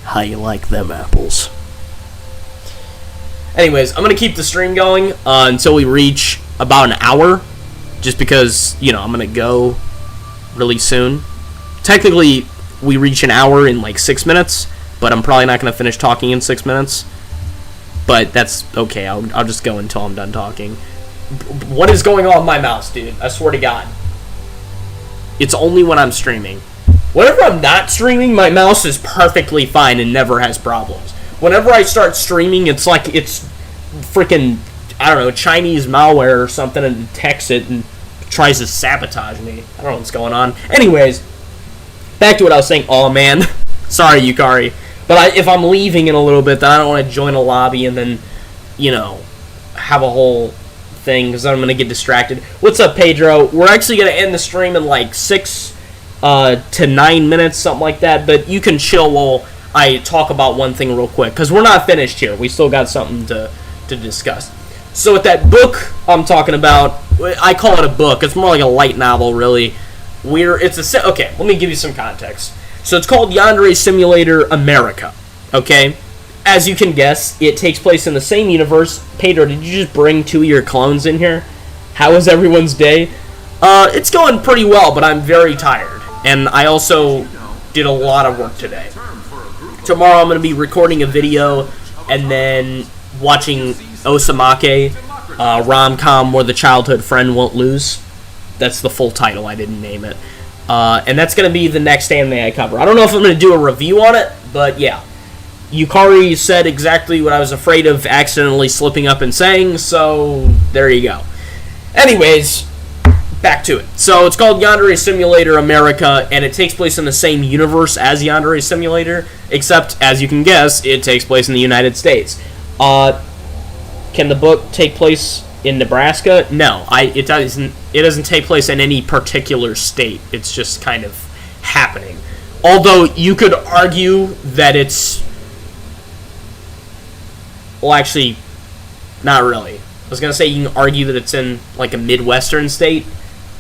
how you like them apples? Anyways, I'm going to keep the stream going until we reach about an hour, just because, I'm going to go really soon. Technically, we reach an hour in like 6 minutes, but I'm probably not going to finish talking in 6 minutes. But that's okay, I'll just go until I'm done talking. What is going on with my mouse, dude? I swear to God. It's only when I'm streaming. Whenever I'm not streaming, my mouse is perfectly fine and never has problems. Whenever I start streaming, it's like it's freaking, I don't know, Chinese malware or something, and detects it and tries to sabotage me. I don't know what's going on. Anyways, back to what I was saying. Oh man, sorry Yukari, but if I'm leaving in a little bit, then I don't want to join a lobby and then, have a whole thing, because then I'm gonna get distracted. What's up, Pedro? We're actually gonna end the stream in like 6 to 9 minutes, something like that. But you can chill while I talk about one thing real quick, because we're not finished here. We still got something to discuss. So with that book I'm talking about, I call it a book. It's more like a light novel, really. Okay, let me give you some context. So it's called Yandere Simulator America, okay? As you can guess, it takes place in the same universe. Pedro, did you just bring 2 of your clones in here? How was everyone's day? It's going pretty well, but I'm very tired. And I also did a lot of work today. Tomorrow I'm going to be recording a video and then watching Osamake, rom-com where the childhood friend won't lose. That's the full title, I didn't name it. And that's going to be the next anime I cover. I don't know if I'm going to do a review on it, but yeah. Yukari said exactly what I was afraid of accidentally slipping up and saying, so there you go. Anyways, back to it. So it's called Yandere Simulator America, and it takes place in the same universe as Yandere Simulator, except, as you can guess, it takes place in the United States. Can the book take place in Nebraska? No, it doesn't. It doesn't take place in any particular state. It's just kind of happening. Although you could argue that it's, well, actually, not really. I was gonna say you can argue that it's in like a Midwestern state,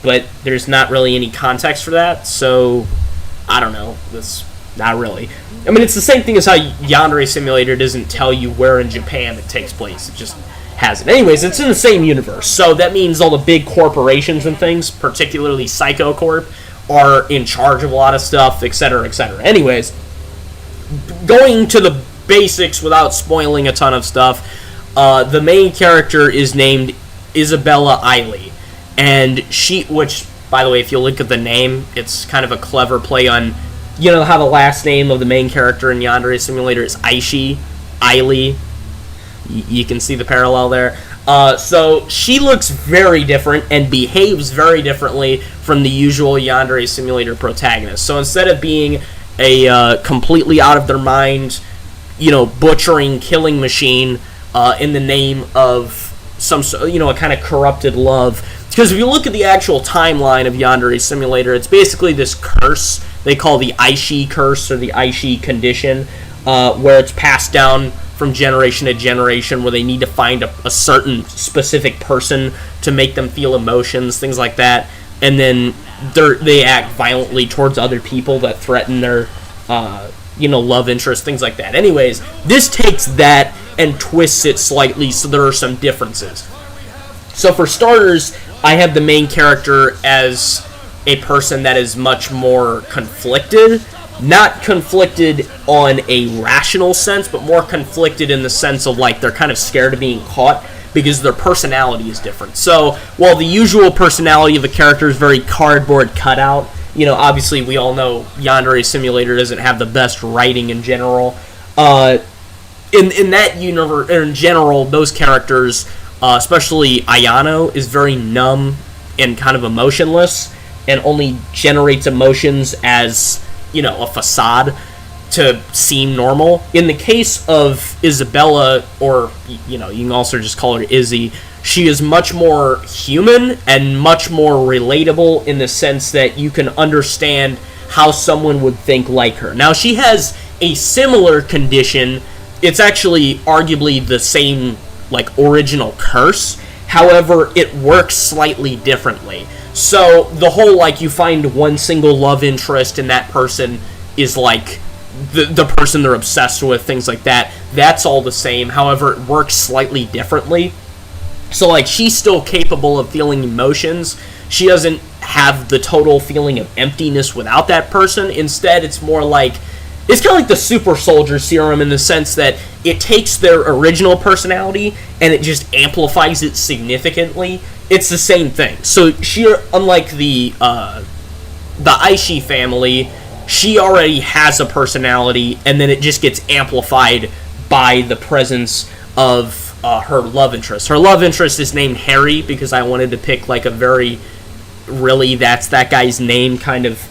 but there's not really any context for that. So I don't know. That's not really. I mean, it's the same thing as how Yandere Simulator doesn't tell you where in Japan it takes place. It just has it. Anyways, it's in the same universe. So that means all the big corporations and things, particularly Psycho Corp, are in charge of a lot of stuff, etc., etc. Anyways, going to the basics without spoiling a ton of stuff, the main character is named Isabella Eiley. And she, which, by the way, if you look at the name, it's kind of a clever play on, you know how the last name of the main character in Yandere Simulator is Aishi, Eiley. You can see the parallel there. So she looks very different and behaves very differently from the usual Yandere Simulator protagonist. So instead of being a completely out of their mind, you know, butchering, killing machine in the name of some, you know, a kind of corrupted love. Because if you look at the actual timeline of Yandere Simulator, it's basically this curse they call the Aishi curse or the Aishi condition, where it's passed down from generation to generation, where they need to find a certain specific person to make them feel emotions, things like that, and then they act violently towards other people that threaten their, you know, love interest, things like that. Anyways, this takes that and twists it slightly, so there are some differences. So for starters, I have the main character as a person that is much more conflicted. Not conflicted on a rational sense, but more conflicted in the sense of, like, they're kind of scared of being caught because their personality is different. So, while the usual personality of a character is very cardboard cutout, you know, obviously we all know Yandere Simulator doesn't have the best writing in general. In that universe, or in general, those characters, especially Ayano, is very numb and kind of emotionless, and only generates emotions as, you know, a facade to seem normal. In the case of Isabella, or, you know, you can also just call her Izzy, she is much more human and much more relatable in the sense that you can understand how someone would think like her. Now, she has a similar condition. It's actually arguably the same, like, original curse. However, it works slightly differently. So, the whole, like, you find one single love interest and that person is, like, the person they're obsessed with, things like that. That's all the same. However, it works slightly differently. So, like, she's still capable of feeling emotions. She doesn't have the total feeling of emptiness without that person. Instead, it's more like, it's kind of like the super soldier serum in the sense that it takes their original personality and it just amplifies it significantly. It's the same thing. So she, unlike the Aishi family, she already has a personality, and then it just gets amplified by the presence of her love interest. Her love interest is named Harry because I wanted to pick, like, a very, really, that's that guy's name kind of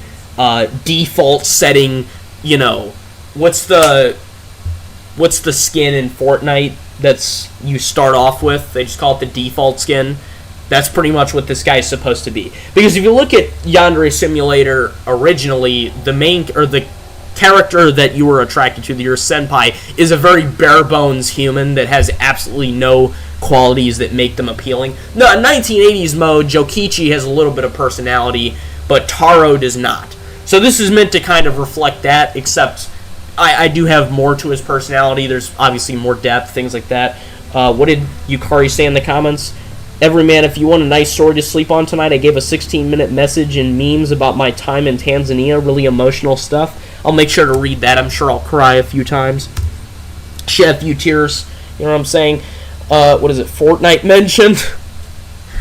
default setting. You know, what's the skin in Fortnite that's you start off with? They just call it the default skin. That's pretty much what this guy is supposed to be. Because if you look at Yandere Simulator originally, the main, or the character that you were attracted to, your senpai, is a very bare-bones human that has absolutely no qualities that make them appealing. No, in 1980s mode, Jokichi has a little bit of personality, but Taro does not. So this is meant to kind of reflect that, except I do have more to his personality. There's obviously more depth, things like that. What did Yukari say in the comments? Every man, if you want a nice story to sleep on tonight, I gave a 16-minute message and memes about my time in Tanzania. Really emotional stuff. I'll make sure to read that. I'm sure I'll cry a few times. Shed a few tears. You know what I'm saying? What is it? Fortnite mentioned?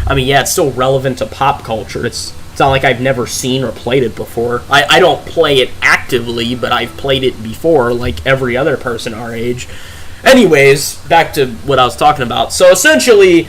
I mean, yeah, it's still relevant to pop culture. It's not like I've never seen or played it before. I don't play it actively, but I've played it before, like every other person our age. Anyways, back to what I was talking about. So essentially,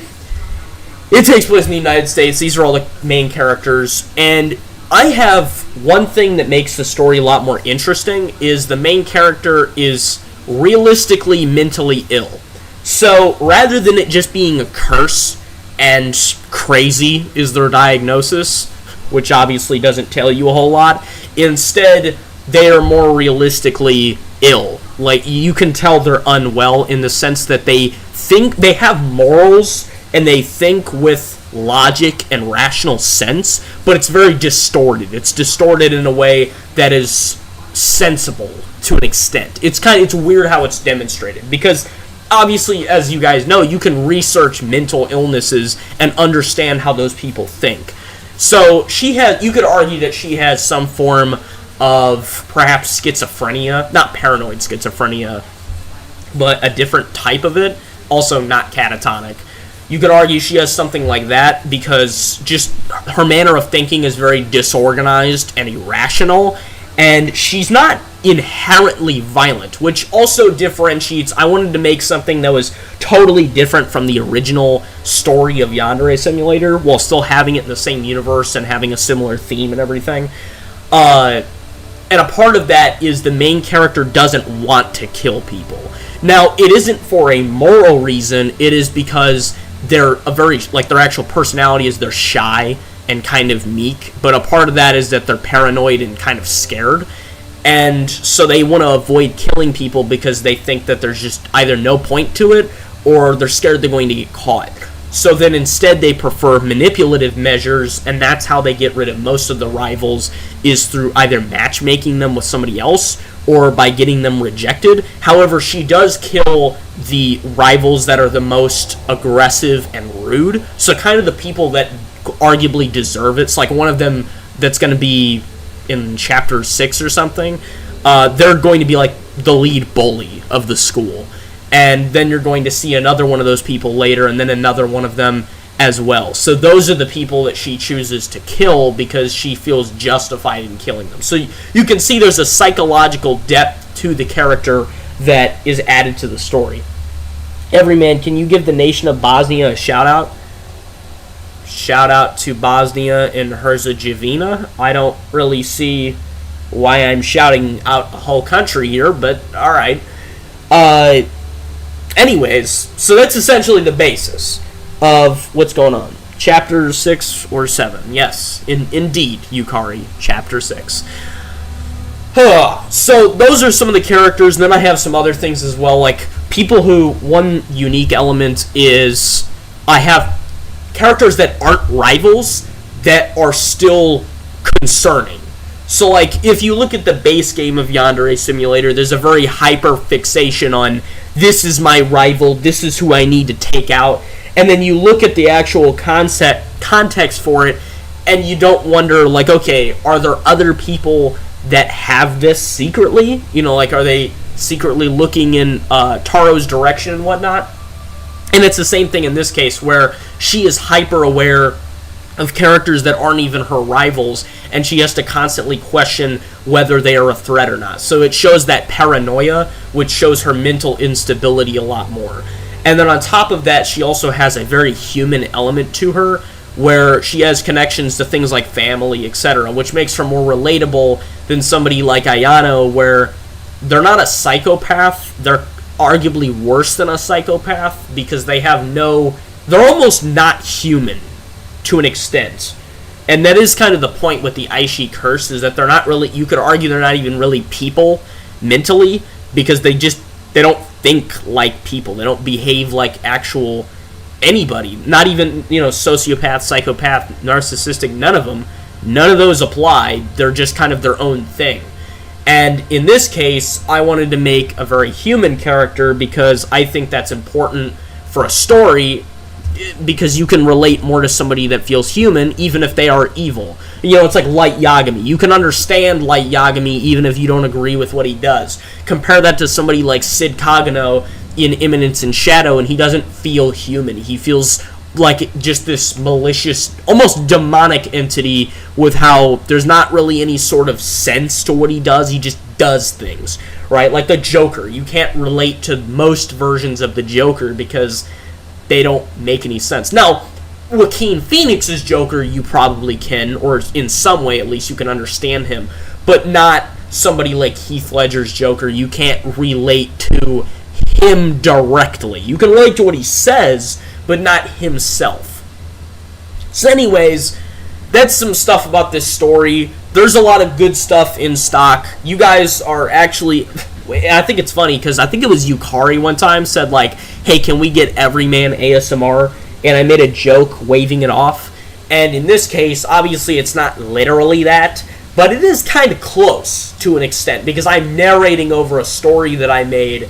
it takes place in the United States. These are all the main characters. And I have one thing that makes the story a lot more interesting is the main character is realistically mentally ill. So rather than it just being a curse and crazy is their diagnosis, which obviously doesn't tell you a whole lot, instead they are more realistically ill. Like, you can tell they're unwell in the sense that they think they have morals and they think with logic and rational sense, but it's very distorted. It's distorted in a way that is sensible to an extent. It's weird how it's demonstrated, because obviously, as you guys know, you can research mental illnesses and understand how those people think. So you could argue that she has some form of perhaps schizophrenia, not paranoid schizophrenia, but a different type of it, also not catatonic. You could argue she has something like that because just her manner of thinking is very disorganized and irrational, and she's not inherently violent, which also differentiates. I wanted to make something that was totally different from the original story of Yandere Simulator while still having it in the same universe and having a similar theme and everything. And a part of that is the main character doesn't want to kill people. Now, it isn't for a moral reason. It is because their actual personality is they're shy and kind of meek, but a part of that is that they're paranoid and kind of scared, and so they want to avoid killing people because they think that there's just either no point to it or they're scared they're going to get caught. So then instead they prefer manipulative measures, and that's how they get rid of most of the rivals, is through either matchmaking them with somebody else or by getting them rejected. However, she does kill the rivals that are the most aggressive and rude, so kind of the people that arguably deserve it. It's like one of them that's going to be in chapter 6 or something. They're going to be like the lead bully of the school. And then you're going to see another one of those people later, and then another one of them as well. So those are the people that she chooses to kill because she feels justified in killing them. So you can see there's a psychological depth to the character that is added to the story. Everyman, can you give the nation of Bosnia a shout-out? Shout out to Bosnia and Herzegovina. I don't really see why I'm shouting out the whole country here, but alright. Anyways, so that's essentially the basis of what's going on. Chapter 6 or 7. Yes, indeed, Yukari. Chapter 6. So those are some of the characters, and then I have some other things as well, like people who, one unique element is I have characters that aren't rivals that are still concerning. So, like, if you look at the base game of Yandere Simulator, there's a very hyper fixation on this is my rival, this is who I need to take out, and then you look at the actual context for it, and you don't wonder, like, okay, are there other people that have this secretly? You know, like, are they secretly looking in Taro's direction and whatnot? And it's the same thing in this case, where she is hyper aware of characters that aren't even her rivals, and she has to constantly question whether they are a threat or not. So it shows that paranoia, which shows her mental instability a lot more. And then on top of that, she also has a very human element to her, where she has connections to things like family, etc., which makes her more relatable than somebody like Ayano, where they're not a psychopath, they're arguably worse than a psychopath, because they're almost not human to an extent. And that is kind of the point with the Aishi curse, is that they're not really, you could argue they're not even really people mentally, because they don't think like people. They don't behave like actual anybody. Not even, sociopath, psychopath, narcissistic, none of them. none of those apply. They're just kind of their own thing. And in this case, I wanted to make a very human character because I think that's important for a story, because you can relate more to somebody that feels human, even if they are evil. You know, it's like Light Yagami. You can understand Light Yagami even if you don't agree with what he does. Compare that to somebody like Sid Kagano in Imminence and Shadow, and he doesn't feel human. He feels like just this malicious, almost demonic entity with how there's not really any sort of sense to what he does. He just does things, right? Like the Joker. You can't relate to most versions of the Joker because they don't make any sense. Now, Joaquin Phoenix's Joker, you probably can, or in some way at least you can understand him, but not somebody like Heath Ledger's Joker. You can't relate to him directly. You can relate to what he says, but not himself. So anyways, that's some stuff about this story. There's a lot of good stuff in stock. You guys are actually... I think it's funny, because I think it was Yukari one time said, like, hey, can we get Everyman ASMR? And I made a joke waving it off. And in this case, obviously it's not literally that, but it is kind of close to an extent, because I'm narrating over a story that I made,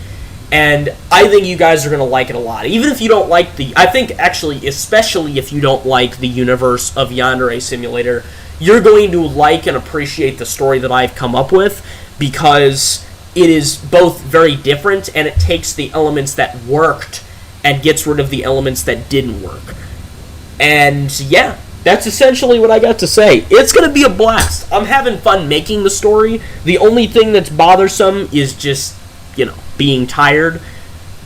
and I think you guys are going to like it a lot. Even if you don't like I think, actually, especially if you don't like the universe of Yandere Simulator, you're going to like and appreciate the story that I've come up with, because it is both very different, and it takes the elements that worked and gets rid of the elements that didn't work. And, yeah, that's essentially what I got to say. It's going to be a blast. I'm having fun making the story. The only thing that's bothersome is just, you know, being tired,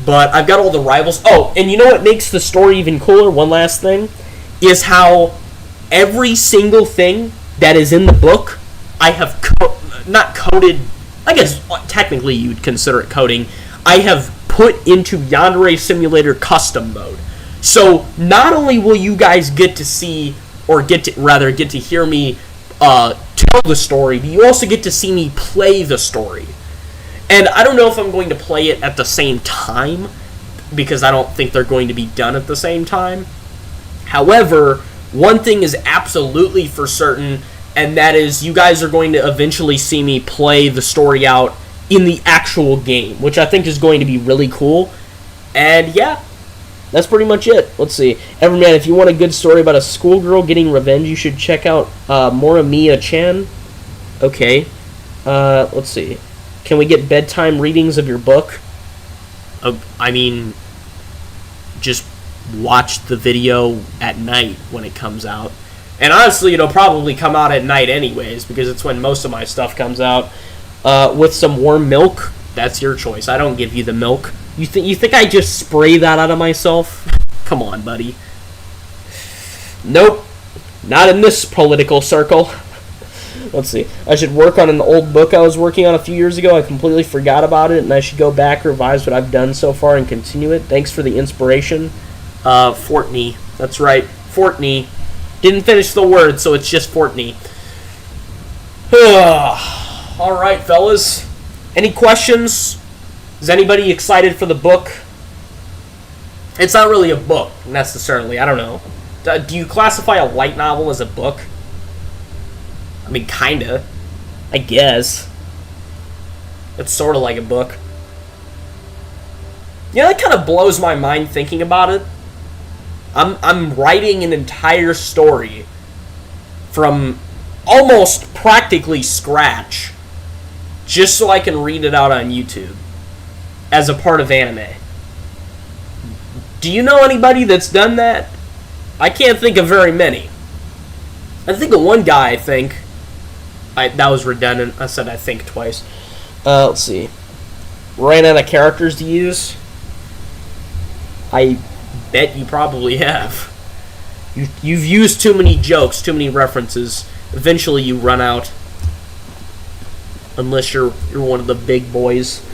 but I've got all the rivals. Oh, and you know what makes the story even cooler? One last thing is how every single thing that is in the book, I have not coded. I guess technically you'd consider it coding. I have put into Yandere Simulator custom mode. So not only will you guys get to see, or get to hear me tell the story, but you also get to see me play the story. And I don't know if I'm going to play it at the same time, because I don't think they're going to be done at the same time. However, one thing is absolutely for certain, and that is you guys are going to eventually see me play the story out in the actual game, which I think is going to be really cool. And yeah, that's pretty much it. Let's see. Everyman, if you want a good story about a schoolgirl getting revenge, you should check out Morimiya-chan. Okay. Let's see. Can we get bedtime readings of your book? I mean, just watch the video at night when it comes out. And honestly, it'll probably come out at night anyways, because it's when most of my stuff comes out. With some warm milk, that's your choice. I don't give you the milk. You think I just spray that out of myself? Come on, buddy. Nope. Not in this political circle. Let's see. I should work on an old book I was working on a few years ago. I completely forgot about it, and I should go back, revise what I've done so far, and continue it. Thanks for the inspiration. Fortney. That's right. Fortney. Didn't finish the word, so it's just Fortney. Alright, fellas. Any questions? Is anybody excited for the book? It's not really a book, necessarily. I don't know. Do you classify a light novel as a book? I mean, kinda. I guess. It's sort of like a book. Yeah, that kind of blows my mind thinking about it. I'm writing an entire story from almost practically scratch just so I can read it out on YouTube as a part of anime. Do you know anybody that's done that? I can't think of very many. I think of one guy, I think. That was redundant. I said I think twice. Let's see. Ran out of characters to use? I bet you probably have. You've used too many jokes, too many references. Eventually you run out. Unless you're one of the big boys.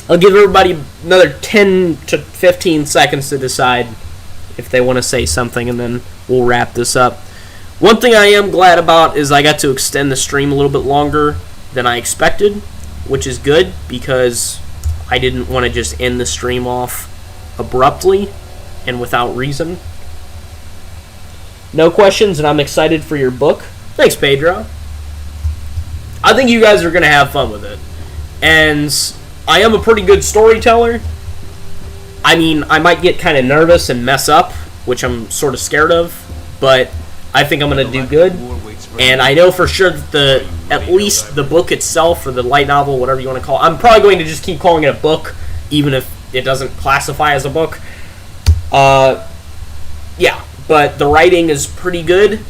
I'll give everybody another 10 to 15 seconds to decide if they want to say something, and then we'll wrap this up. One thing I am glad about is I got to extend the stream a little bit longer than I expected, which is good because I didn't want to just end the stream off abruptly and without reason. No questions, and I'm excited for your book. Thanks, Pedro. I think you guys are going to have fun with it. And I am a pretty good storyteller. I mean, I might get kind of nervous and mess up, which I'm sort of scared of, but I think I'm going to do good. And I know for sure that at least the book itself, or the light novel, whatever you want to call it, I'm probably going to just keep calling it a book, even if it doesn't classify as a book. Yeah, but the writing is pretty good,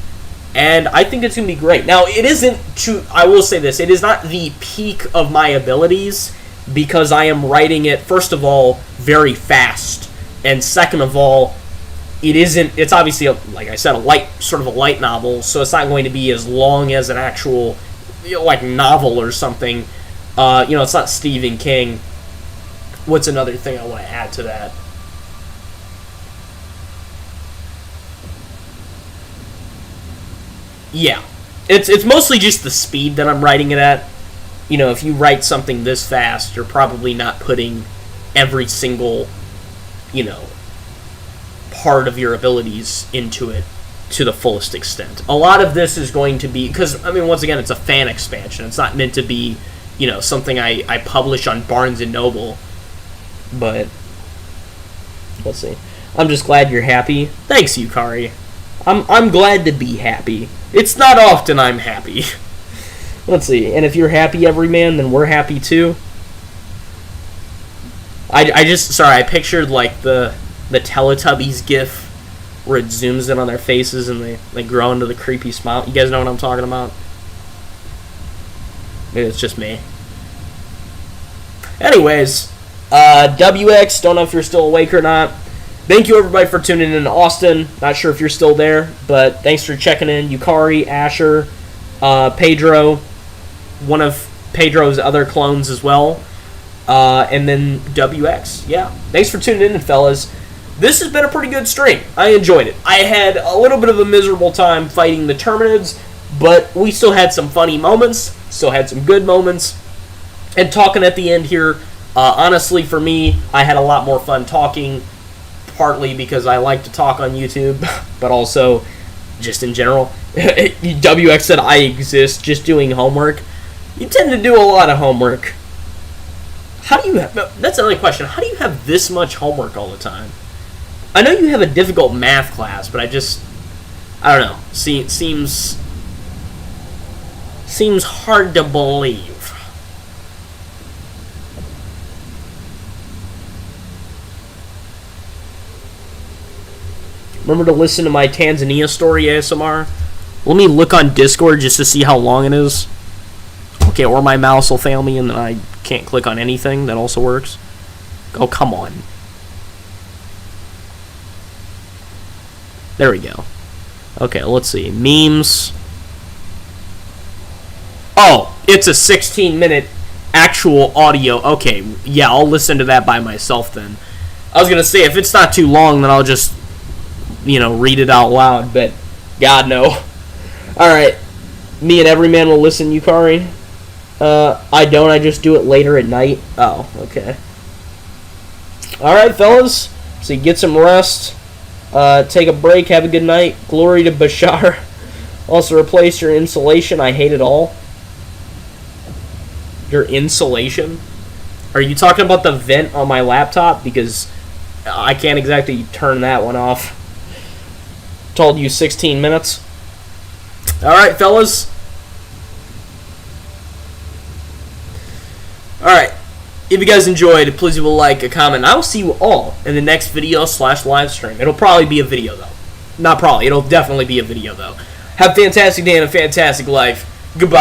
and I think it's going to be great. Now, it isn't, I will say this, it is not the peak of my abilities, because I am writing it, first of all, very fast, and second of all, it's obviously, like I said, sort of a light novel, so it's not going to be as long as an actual, like, novel or something. It's not Stephen King. What's another thing I want to add to that? Yeah. It's mostly just the speed that I'm writing it at. If you write something this fast, you're probably not putting every single, part of your abilities into it to the fullest extent. A lot of this is going to be, because, once again, it's a fan expansion. It's not meant to be, something I publish on Barnes & Noble. But, let's see. I'm just glad you're happy. Thanks, Yukari. I'm glad to be happy. It's not often I'm happy. Let's see. And if you're happy, everyman, then we're happy too. I pictured like the Teletubbies gif where it zooms in on their faces and they grow into the creepy smile. You guys know what I'm talking about? Maybe it's just me. Anyways, WX, don't know if you're still awake or not. Thank you, everybody, for tuning in to Austin. Not sure if you're still there, but thanks for checking in. Yukari, Asher, Pedro, one of Pedro's other clones as well, and then WX. Yeah, thanks for tuning in, fellas. This has been a pretty good stream. I enjoyed it. I had a little bit of a miserable time fighting the Terminids, but we still had some funny moments, still had some good moments, and talking at the end here, honestly, for me, I had a lot more fun talking, partly because I like to talk on YouTube, but also just in general. WX said I exist just doing homework. You tend to do a lot of homework. How do you have... That's another question. How do you have this much homework all the time? I know you have a difficult math class, but I don't know. Seems hard to believe. Remember to listen to my Tanzania story ASMR? Let me look on Discord just to see how long it is. Okay, or my mouse will fail me and then I can't click on anything. That also works. Oh, come on. There we go. Okay, let's see. Memes. Oh, it's a 16-minute actual audio. Okay, yeah, I'll listen to that by myself then. I was going to say, if it's not too long, then I'll just, read it out loud, but God, no. Alright, me and Everyman will listen, Yukari. I don't, I just do it later at night. Oh, okay. Alright, fellas, so get some rest. Take a break, have a good night. Glory to Bashar. Also replace your insulation, I hate it all. Your insulation? Are you talking about the vent on my laptop? Because I can't exactly turn that one off. Told you 16 minutes. Alright, fellas. Alright. If you guys enjoyed, please leave a like, a comment. I will see you all in the next video / live stream. It'll probably be a video, though. Not probably. It'll definitely be a video, though. Have a fantastic day and a fantastic life. Goodbye.